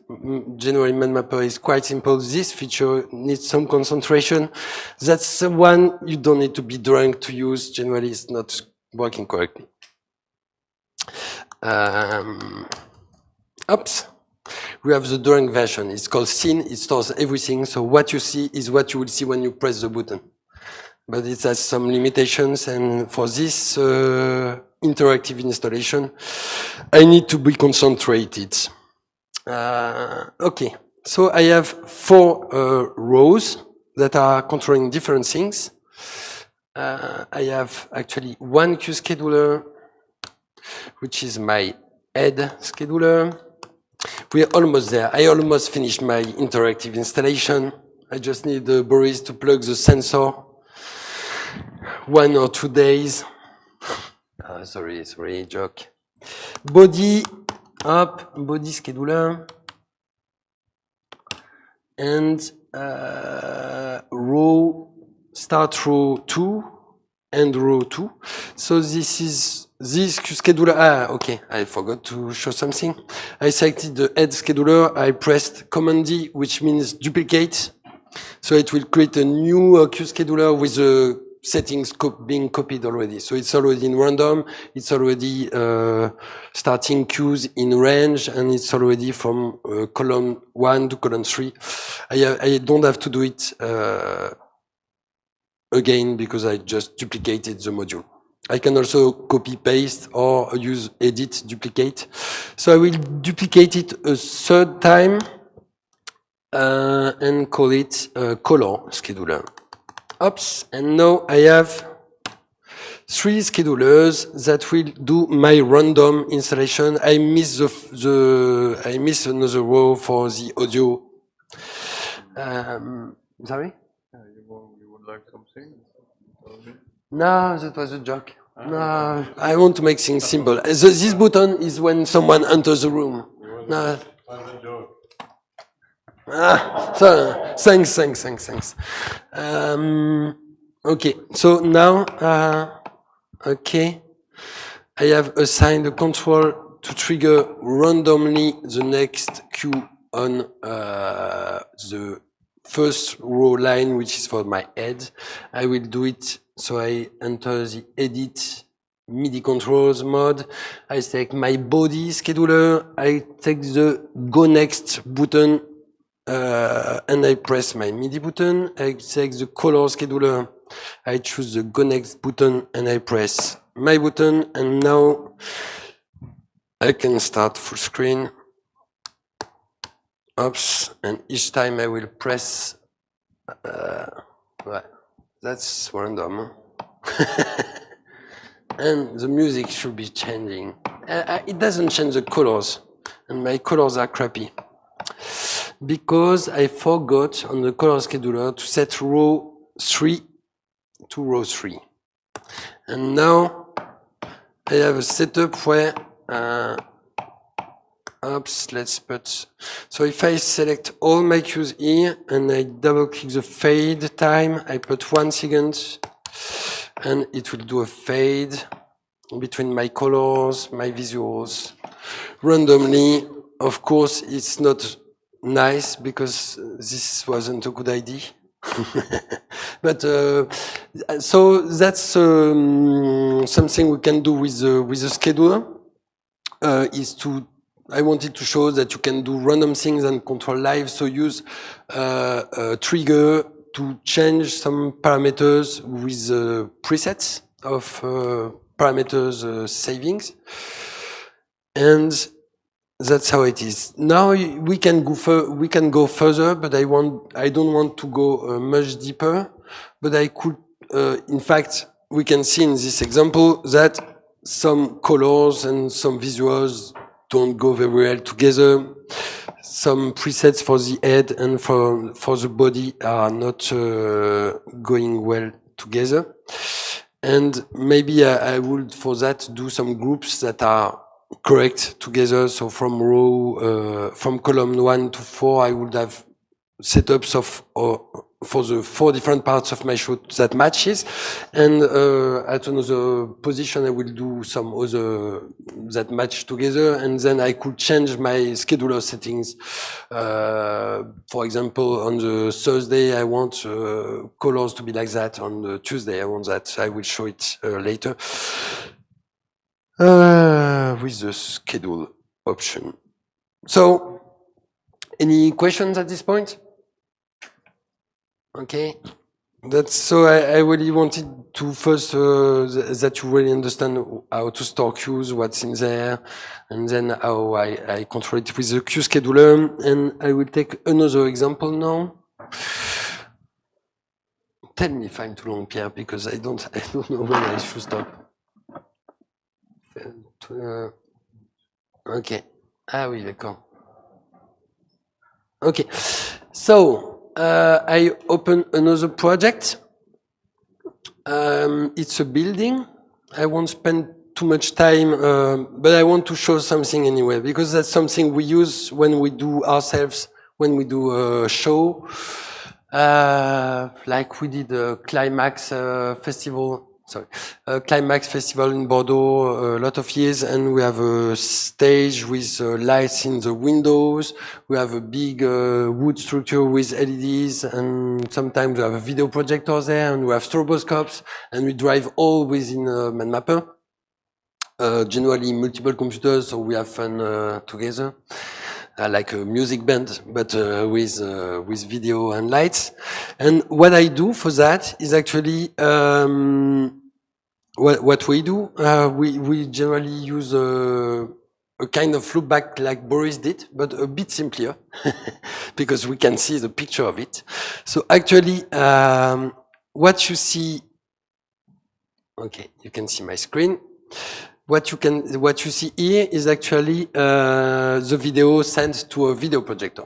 Generally, MadMapper is quite simple. This feature needs some concentration. That's the one you don't need to be drunk to use. Generally, it's not working correctly. Oops. We have the drawing version. It's called Scene. It stores everything. So what you see is what you will see when you press the button. But it has some limitations, and for this interactive installation, I need to be concentrated. Okay, so I have 4 rows that are controlling different things. I have actually one queue scheduler, which is my head scheduler. We are almost there. I almost finished my interactive installation. I just need Moris to plug the sensor. 1 or 2 days. Sorry, joke. Body up, body scheduler, and start row 2 and row 2. So this is this scheduler. Okay, I forgot to show something. I selected the head scheduler. I pressed Command D, which means duplicate. So it will create a new queue scheduler with the settings being copied already. So it's already in random, it's already starting queues in range, and it's already from column 1 to column 3. I don't have to do it again because I just duplicated the module. I can also copy, paste, or use edit, duplicate. So I will duplicate it a third time and call it color scheduler. Oops, and now I have 3 schedulers that will do my random installation. I miss I miss another row for the audio. Sorry? You would like something? No, that was a joke. No, I want to make things simple. This button is when someone enters the room. No. So, thanks. Okay, so now, okay, I have assigned a control to trigger randomly the next queue on the first row line, which is for my head. I will do it, so I enter the edit MIDI controls mode. I take my body scheduler, I take the go next button, and I press my MIDI button. I take the color scheduler, I choose the go next button, and I press my button, and now I can start full screen. Oops, and each time I will press, well, that's random. And the music should be changing. It doesn't change the colors, and my colors are crappy. Because I forgot on the color scheduler to set row 3 to row 3. And now I have a setup where, oops, let's put, so if I select all my cues here and I double click the fade time, I put 1 second and it will do a fade between my colors, my visuals, randomly. Of course, it's not nice because this wasn't a good idea. But so that's something we can do with the scheduler. Is to, I wanted to show that you can do random things and control live. So use a trigger to change some parameters with presets of parameters savings, and that's how it is. Now we can go further, but I don't want to go much deeper. But I could, in fact, we can see in this example that some colors and some visuals don't go very well together. Some presets for the head and for the body are not going well together. And maybe I would, for that, do some groups that are correct together. So from from column 1 to 4, I would have setups of for the 4 different parts of my show that matches. And at another position, I will do some other that match together. And then I could change my scheduler settings. For example, on the Thursday, I want colors to be like that. On the Tuesday, I want that. I will show it later. With the schedule option. So, any questions at this point? Okay. That's so I really wanted to first that you really understand how to store queues, what's in there, and then how I control it with the queue scheduler. And I will take another example now. Tell me if I'm too long, Pierre, because I don't know when I should stop. Okay. Ah oui, d'accord. Okay. So I open another project. It's a building. I won't spend too much time, but I want to show something anyway, because that's something we use when we do ourselves, when we do a show. Like we did a Climax festival. Sorry, Climax Festival in Bordeaux a lot of years, and we have a stage with lights in the windows. We have a big wood structure with LEDs, and sometimes we have a video projector there, and we have stroboscopes, and we drive all within MadMapper. Generally multiple computers, so we have fun together. Like a music band, but with video and lights. And what I do for that is actually what we do, we generally use a kind of loopback like Moris did, but a bit simpler because we can see the picture of it. So actually, what you see, okay, you can see my screen. What you see here is actually the video sent to a video projector.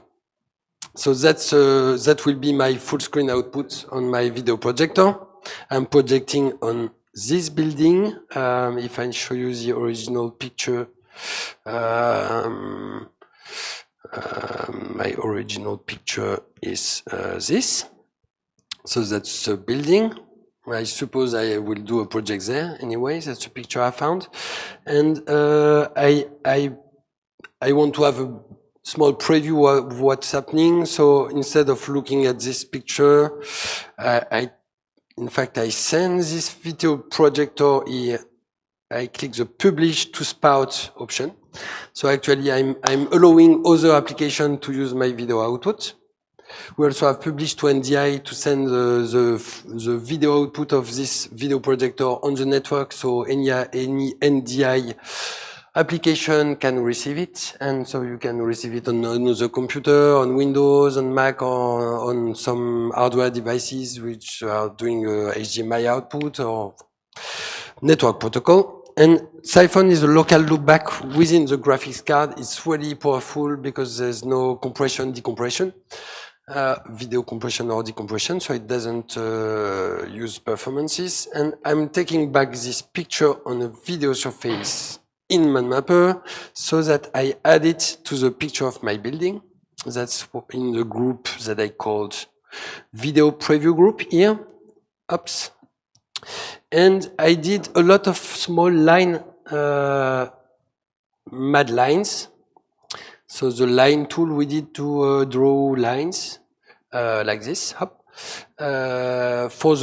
So that will be my full screen output on my video projector. I'm projecting on this building. If I show you the original picture, my original picture is this. So that's the building. I suppose I will do a project there anyway. That's the picture I found. And I want to have a small preview of what's happening. So instead of looking at this picture, in fact, I send this video projector here. I click the publish to spout option. So actually I'm allowing other applications to use my video output. We also have published to NDI to send the video output of this video projector on the network. So any NDI application can receive it. And so you can receive it on another computer, on Windows, on Mac, or on some hardware devices which are doing HDMI output or network protocol. And Siphon is a local loopback within the graphics card. It's really powerful because there's no compression, decompression, video compression or decompression, so it doesn't use performances. And I'm taking back this picture on a video surface in MadMapper so that I add it to the picture of my building. That's in the group that I called video preview group here. Oops. And I did a lot of small line, mad lines. So the line tool we did to draw lines like this, hop, for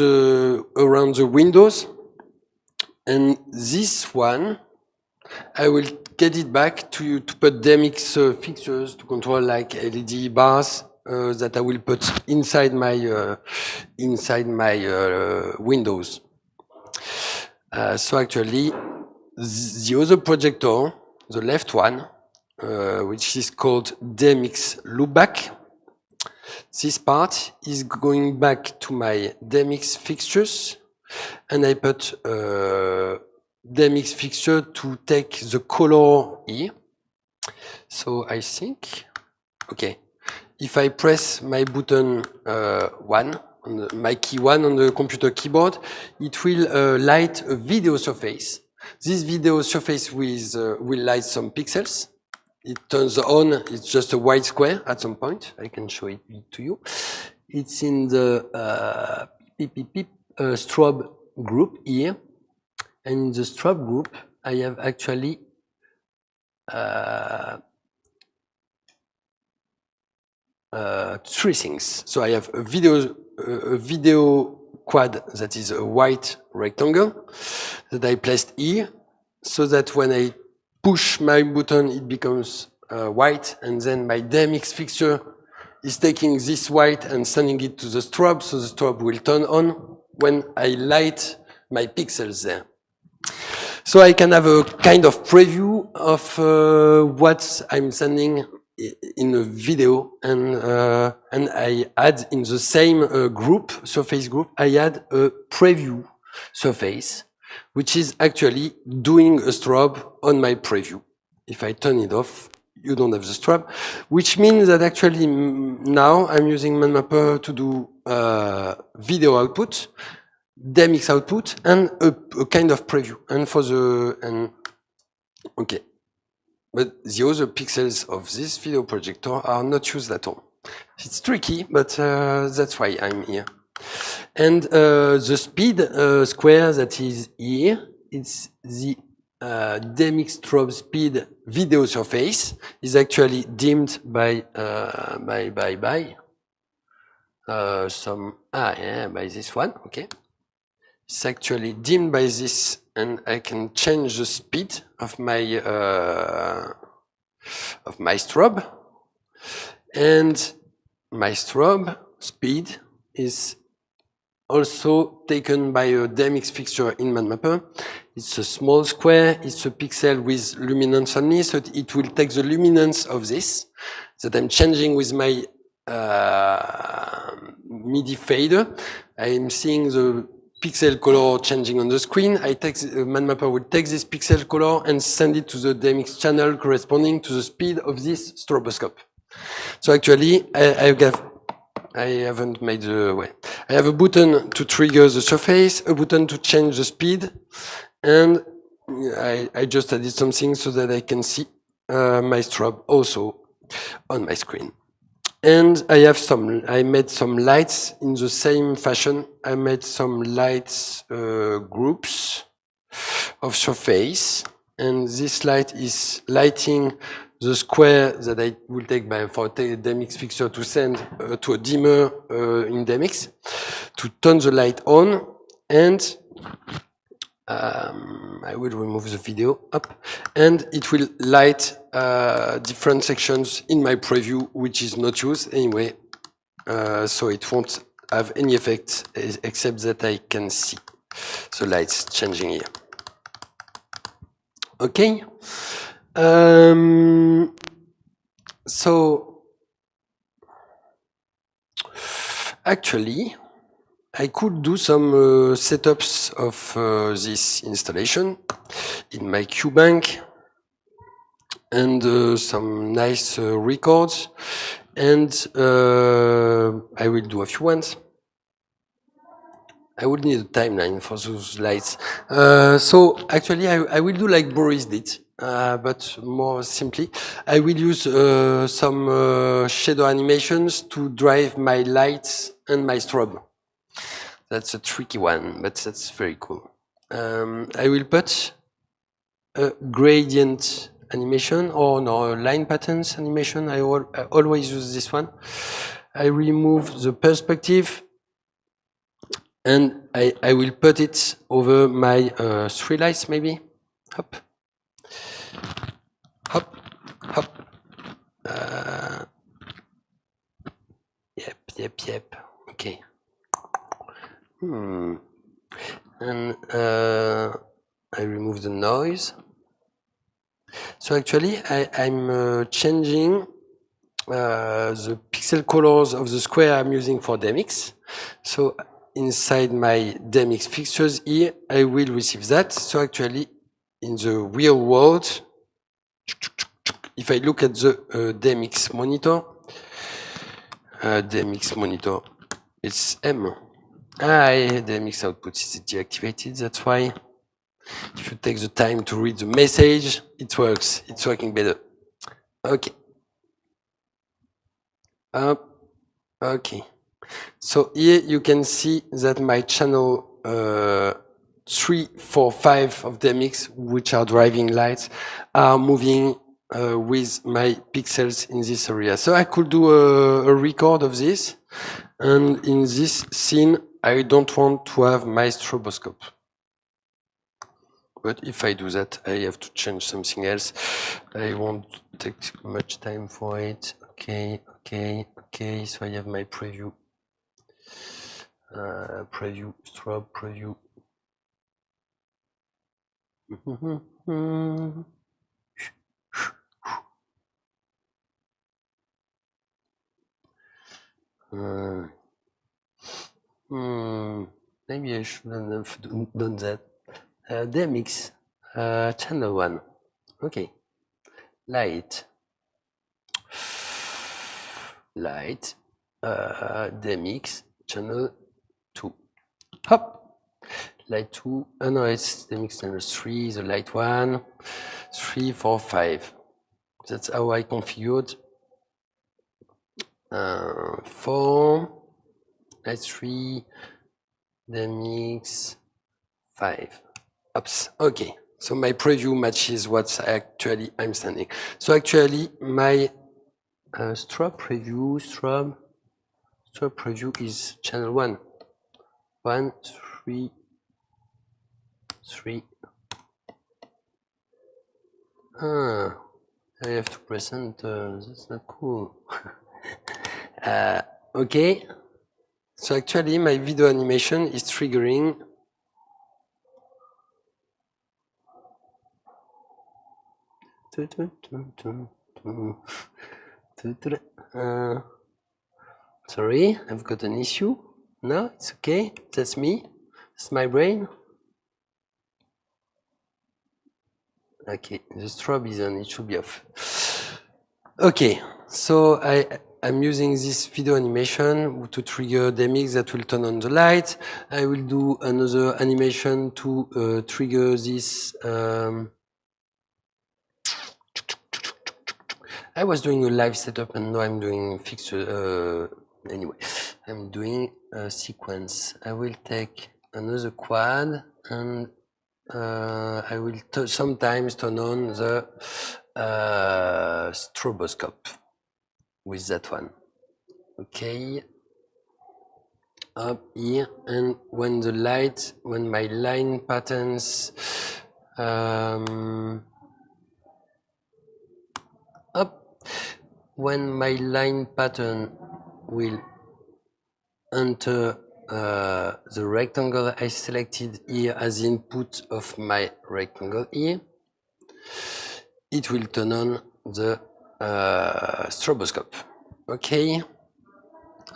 around the windows. And this one, I will get it back to put DMX fixtures to control like LED bars that I will put inside my windows. So actually, the other projector, the left one, which is called DMX loopback, this part is going back to my DMX fixtures, and I put DMX fixture to take the color here. So I think, okay, if I press my button 1, my key 1 on the computer keyboard, it will light a video surface. This video surface will light some pixels. It turns on, it's just a white square at some point. I can show it to you. It's in the strobe group here. And in the strobe group, I have actually three things. So I have a video quad that is a white rectangle that I placed here, so that when I push my button, it becomes white, and then my DMX fixture is taking this white and sending it to the strobe, so the strobe will turn on when I light my pixels there. So I can have a kind of preview of what I'm sending in a video, and I add in the same group, surface group, I add a preview surface, which is actually doing a strobe on my preview. If I turn it off, you don't have the strobe, which means that actually now I'm using MadMapper to do video output, DMX output, and a kind of preview. And for okay. But the other pixels of this video projector are not used at all. It's tricky, but that's why I'm here. And the speed square that is here, it's the DMX strobe speed video surface, is actually dimmed by this one. Okay, it's actually dimmed by this, and I can change the speed of my strobe, and my strobe speed is also taken by a DMX fixture in MadMapper. It's a small square, it's a pixel with luminance only, so it will take the luminance of this that I'm changing with my MIDI fader. I'm seeing the pixel color changing on the screen. MadMapper will take this pixel color and send it to the DMX channel corresponding to the speed of this stroboscope. So actually, I haven't made the way. I have a button to trigger the surface, a button to change the speed, and I just added something so that I can see my strobe also on my screen. And I made some lights in the same fashion. I made some lights groups of surface, and this light is lighting the square that I will take for DMX fixture to send to a dimmer in DMX to turn the light on, and I will remove the video up, and it will light different sections in my preview, which is not used anyway, so it won't have any effect except that I can see the lights changing here. Okay. So actually, I could do some setups of this installation in my QBank and some nice records, and I will do a few ones. I would need a timeline for those lights. So actually, I will do like Moris did, but more simply. I will use some shadow animations to drive my lights and my strobe. That's a tricky one, but that's very cool. I will put a gradient animation, or no, line patterns animation. I always use this one. I remove the perspective, and I will put it over my 3 lights, maybe. Hop, hop, hop. Yep. Okay. And I remove the noise. So actually, I'm changing the pixel colors of the square I'm using for DMX. So inside my DMX fixtures here, I will receive that. So actually, in the real world, if I look at the DMX monitor, it's M. DMX output is deactivated, that's why. If you take the time to read the message, it works. It's working better. Okay. Okay. So here you can see that my channel 3, 4, 5 of DMX, which are driving lights, are moving with my pixels in this area. So I could do a record of this, and in this scene, I don't want to have my stroboscope. But if I do that, I have to change something else. I won't take much time for it. Okay. So I have my preview. Strobe preview. Maybe I shouldn't have done that. DMX, channel 1. Okay. Light, DMX, channel 2. Hop. Light 2, no, it's DMX channel 3, the light 1, 3, 4, 5. That's how I configured. 4, light 3, DMX 5. Oops. Okay, so my preview matches what actually I'm sending. So actually my strobe preview is channel 1. 1, 3, 3. I have to present, that's not cool. Okay. So actually, my video animation is triggering sorry, I've got an issue. No, it's okay. That's me. It's my brain. Okay, the strobe is on. It should be off. Okay, so I'm using this video animation to trigger the mix that will turn on the light. I will do another animation to trigger this. I was doing a live setup and now I'm doing fixed. Anyway, I'm doing a sequence. I will take another quad and I will sometimes turn on the stroboscope with that one. Okay, up here, and when the light, when my line patterns up, when my line pattern will enter the rectangle I selected here as the input of my rectangle here, it will turn on the stroboscope. Okay,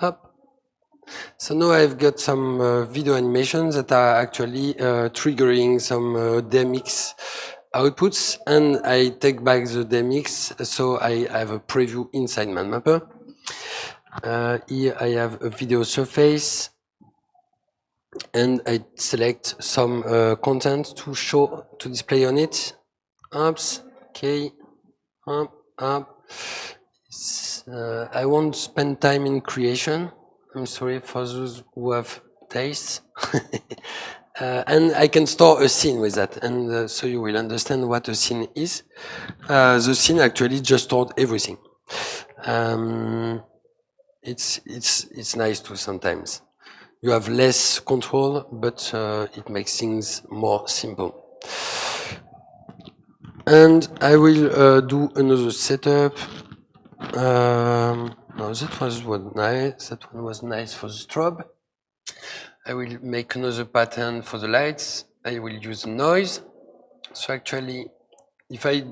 up. So now I've got some video animations that are actually triggering some DMX outputs, and I take back the DMX, so I have a preview inside MadMapper. Here I have a video surface, and I select some content to show, to display on it. Ups, okay, up. I won't spend time in creation. I'm sorry for those who have taste. And I can store a scene with that, and so you will understand what a scene is. The scene actually just stored everything. It's nice too sometimes. You have less control, but it makes things more simple. And I will do another setup. No, that was nice. That one was nice for the strobe. I will make another pattern for the lights. I will use noise. So actually, if I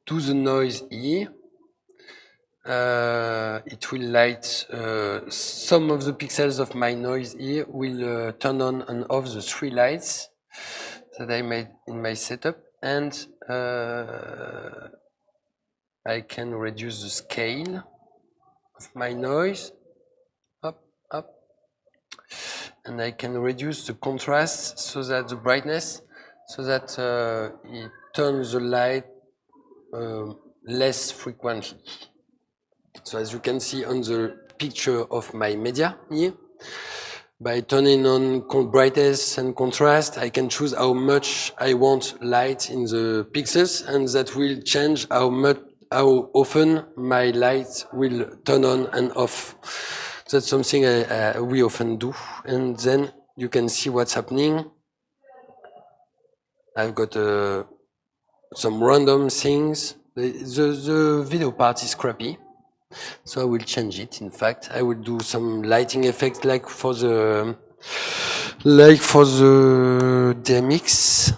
do the noise here, it will light some of the pixels of my noise here will turn on and off the 3 lights that I made in my setup, and I can reduce the scale of my noise up, and I can reduce the contrast, so that the brightness, so that it turns the light less frequently. So as you can see on the picture of my media here, by turning on brightness and contrast, I can choose how much I want light in the pixels, and that will change how often my light will turn on and off. That's something we often do, and then you can see what's happening. I've got some random things. The video part is crappy, so I will change it. In fact, I will do some lighting effects like for the DMX.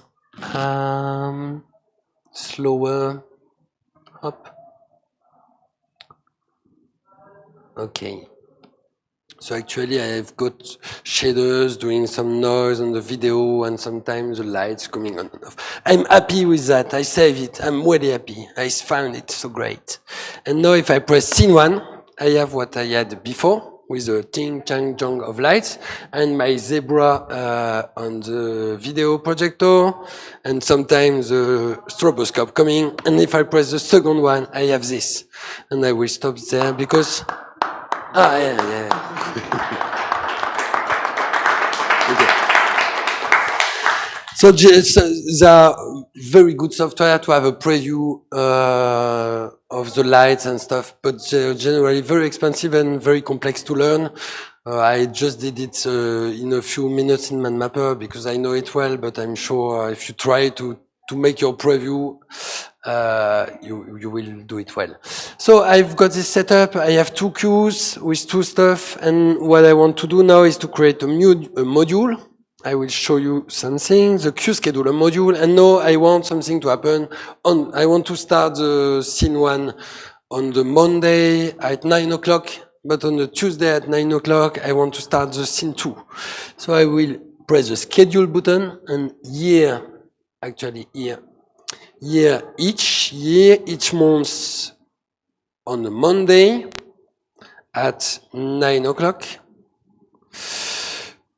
Slower, up. Okay. So actually I've got shaders doing some noise on the video, and sometimes the lights coming on and off. I'm happy with that. I save it. I'm really happy. I found it so great. And now if I press scene 1, I have what I had before with the ting, chang, jong of lights, and my zebra on the video projector, and sometimes the stroboscope coming. And if I press the second one, I have this. And I will stop there because yeah. Okay. So there are very good software to have a preview of the lights and stuff, but they're generally very expensive and very complex to learn. I just did it in a few minutes in MadMapper because I know it well, but I'm sure if you try to to make your preview, you will do it well. So I've got this setup. I have 2 queues with 2 stuff, and what I want to do now is to create a module. I will show you something, the queue scheduler module, and now I want something to happen on, I want to start the scene 1 on the Monday at 9 o'clock, but on the Tuesday at 9 o'clock, I want to start the scene 2. So I will press the schedule button, and here, actually here, each month on the Monday at 9 o'clock,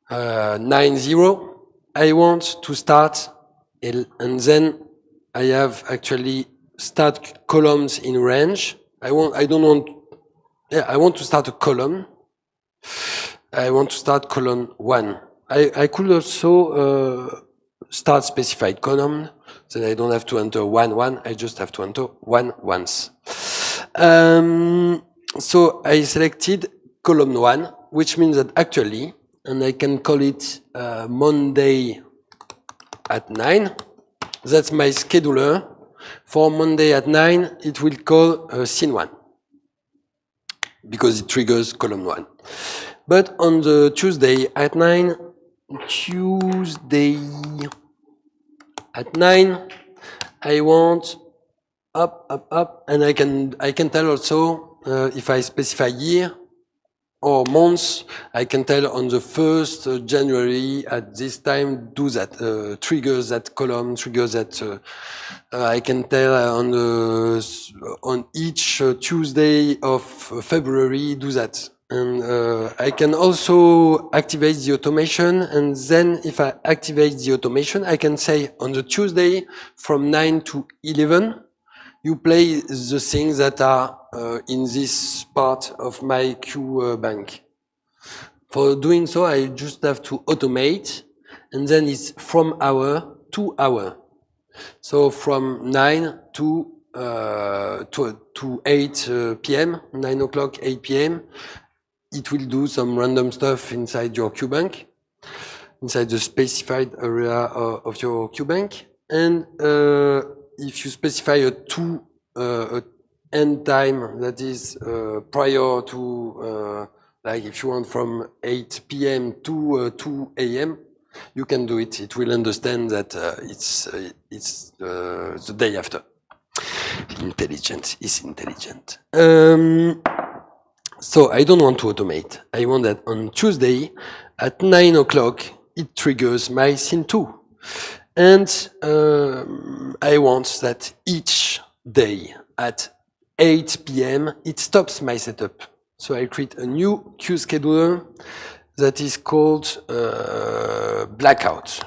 9-0, I want to start, and then I have actually start columns in range. I want to start a column. I want to start column 1. I could also start specified column, then I don't have to enter 1, I just have to enter 1 once. So I selected column 1, which means that actually, and I can call it Monday at 9. That's my scheduler. For Monday at 9, it will call scene 1, because it triggers column 1. But on the Tuesday at 9, I want up, and I can tell also if I specify year or months, I can tell on the 1st January at this time, do that, triggers that column, triggers that, I can tell on each Tuesday of February, do that. And I can also activate the automation, and then if I activate the automation, I can say on the Tuesday from 9 to 11, you play the things that are in this part of my queue bank. For doing so, I just have to automate, and then it's from hour to hour. So from 9 to 8 p.m., 9 o'clock, 8 p.m., it will do some random stuff inside your queue bank, inside the specified area of your queue bank. And if you specify a end time that is prior to, like if you want from 8 p.m. to 2 a.m., you can do it. It will understand that it's the day after. Intelligent is intelligent. So I don't want to automate. I want that on Tuesday at 9 o'clock, it triggers my scene 2. And I want that each day at 8 p.m., it stops my setup. So I create a new queue scheduler that is called blackout.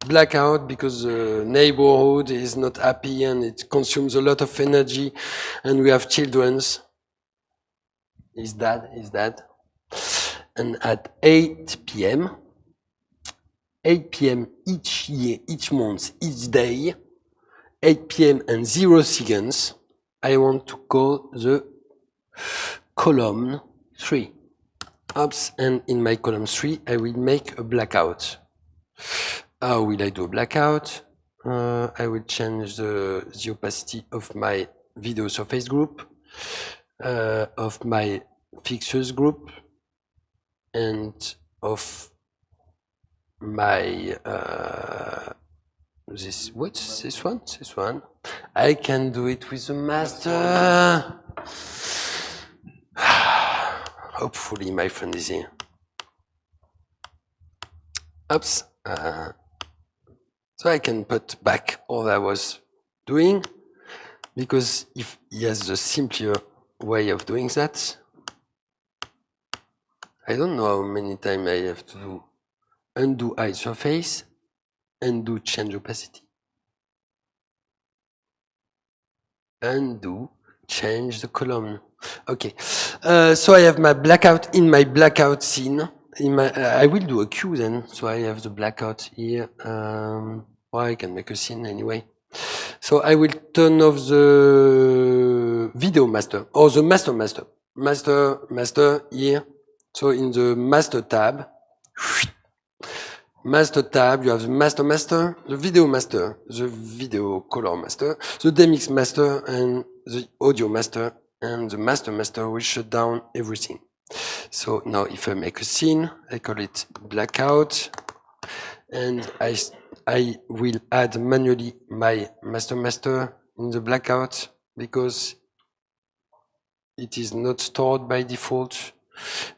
Blackout because the neighborhood is not happy and it consumes a lot of energy, and we have children's. Is that? And at 8 p.m., each year, each month, each day, 8 p.m. and 0 seconds, I want to call the column 3. Oops, and in my column 3, I will make a blackout. How will I do a blackout? I will change the opacity of my video surface group, of my fixtures group, and of my what's this one? This one. I can do it with the master. Hopefully my friend is here. Oops. So I can put back all I was doing, because if he has the simpler way of doing that, I don't know how many times I have to do undo hide surface, undo change opacity, undo change the column. Okay, so I have my blackout in my blackout scene. I will do a queue then, so I have the blackout here. Or I can make a scene anyway. So I will turn off the video master, or the master here. So in the master tab, master tab, you have the master, the video master, the video color master, the demix master, and the audio master, and the master will shut down everything. So now if I make a scene, I call it blackout, and I will add manually my master in the blackout because it is not stored by default,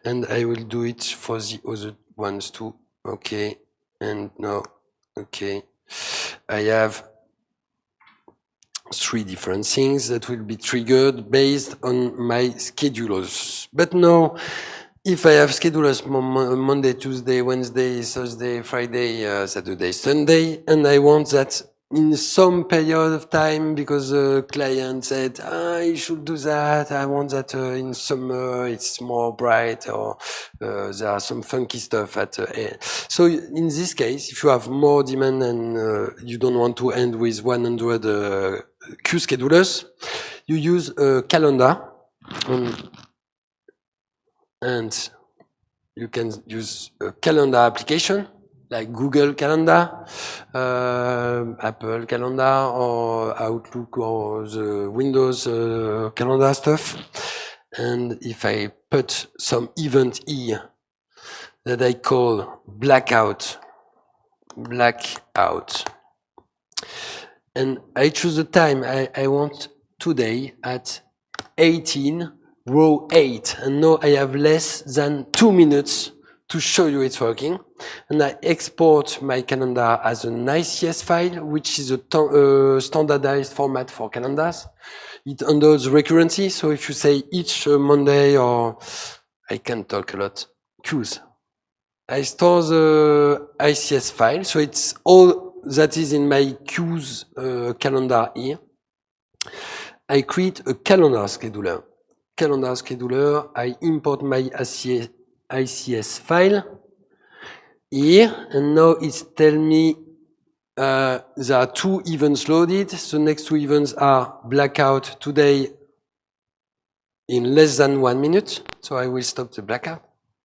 and I will do it for the other ones too. Okay, and now, okay, I have 3 different things that will be triggered based on my schedulers. But now, if I have schedulers Monday, Tuesday, Wednesday, Thursday, Friday, Saturday, Sunday, and I want that in some period of time because the client said, I should do that, I want that in summer, it's more bright, or there are some funky stuff at So in this case, if you have more demand and you don't want to end with 100 queue schedulers, you use a calendar, and you can use a calendar application like Google Calendar, Apple Calendar, or Outlook, or the Windows calendar stuff. And if I put some event here that I call blackout, and I choose the time I want today at 18, row 8, and now I have less than 2 minutes to show you it's working, and I export my calendar as an ICS file, which is a standardized format for calendars. It handles recurrency, so if you say each Monday, or I can talk a lot, queues. I store the ICS file, so it's all that is in my queues calendar here. I create a calendar scheduler. I import my ICS file here, and now it's telling me there are 2 events loaded. The next 2 events are blackout today in less than 1 minute. So I will stop the blackout.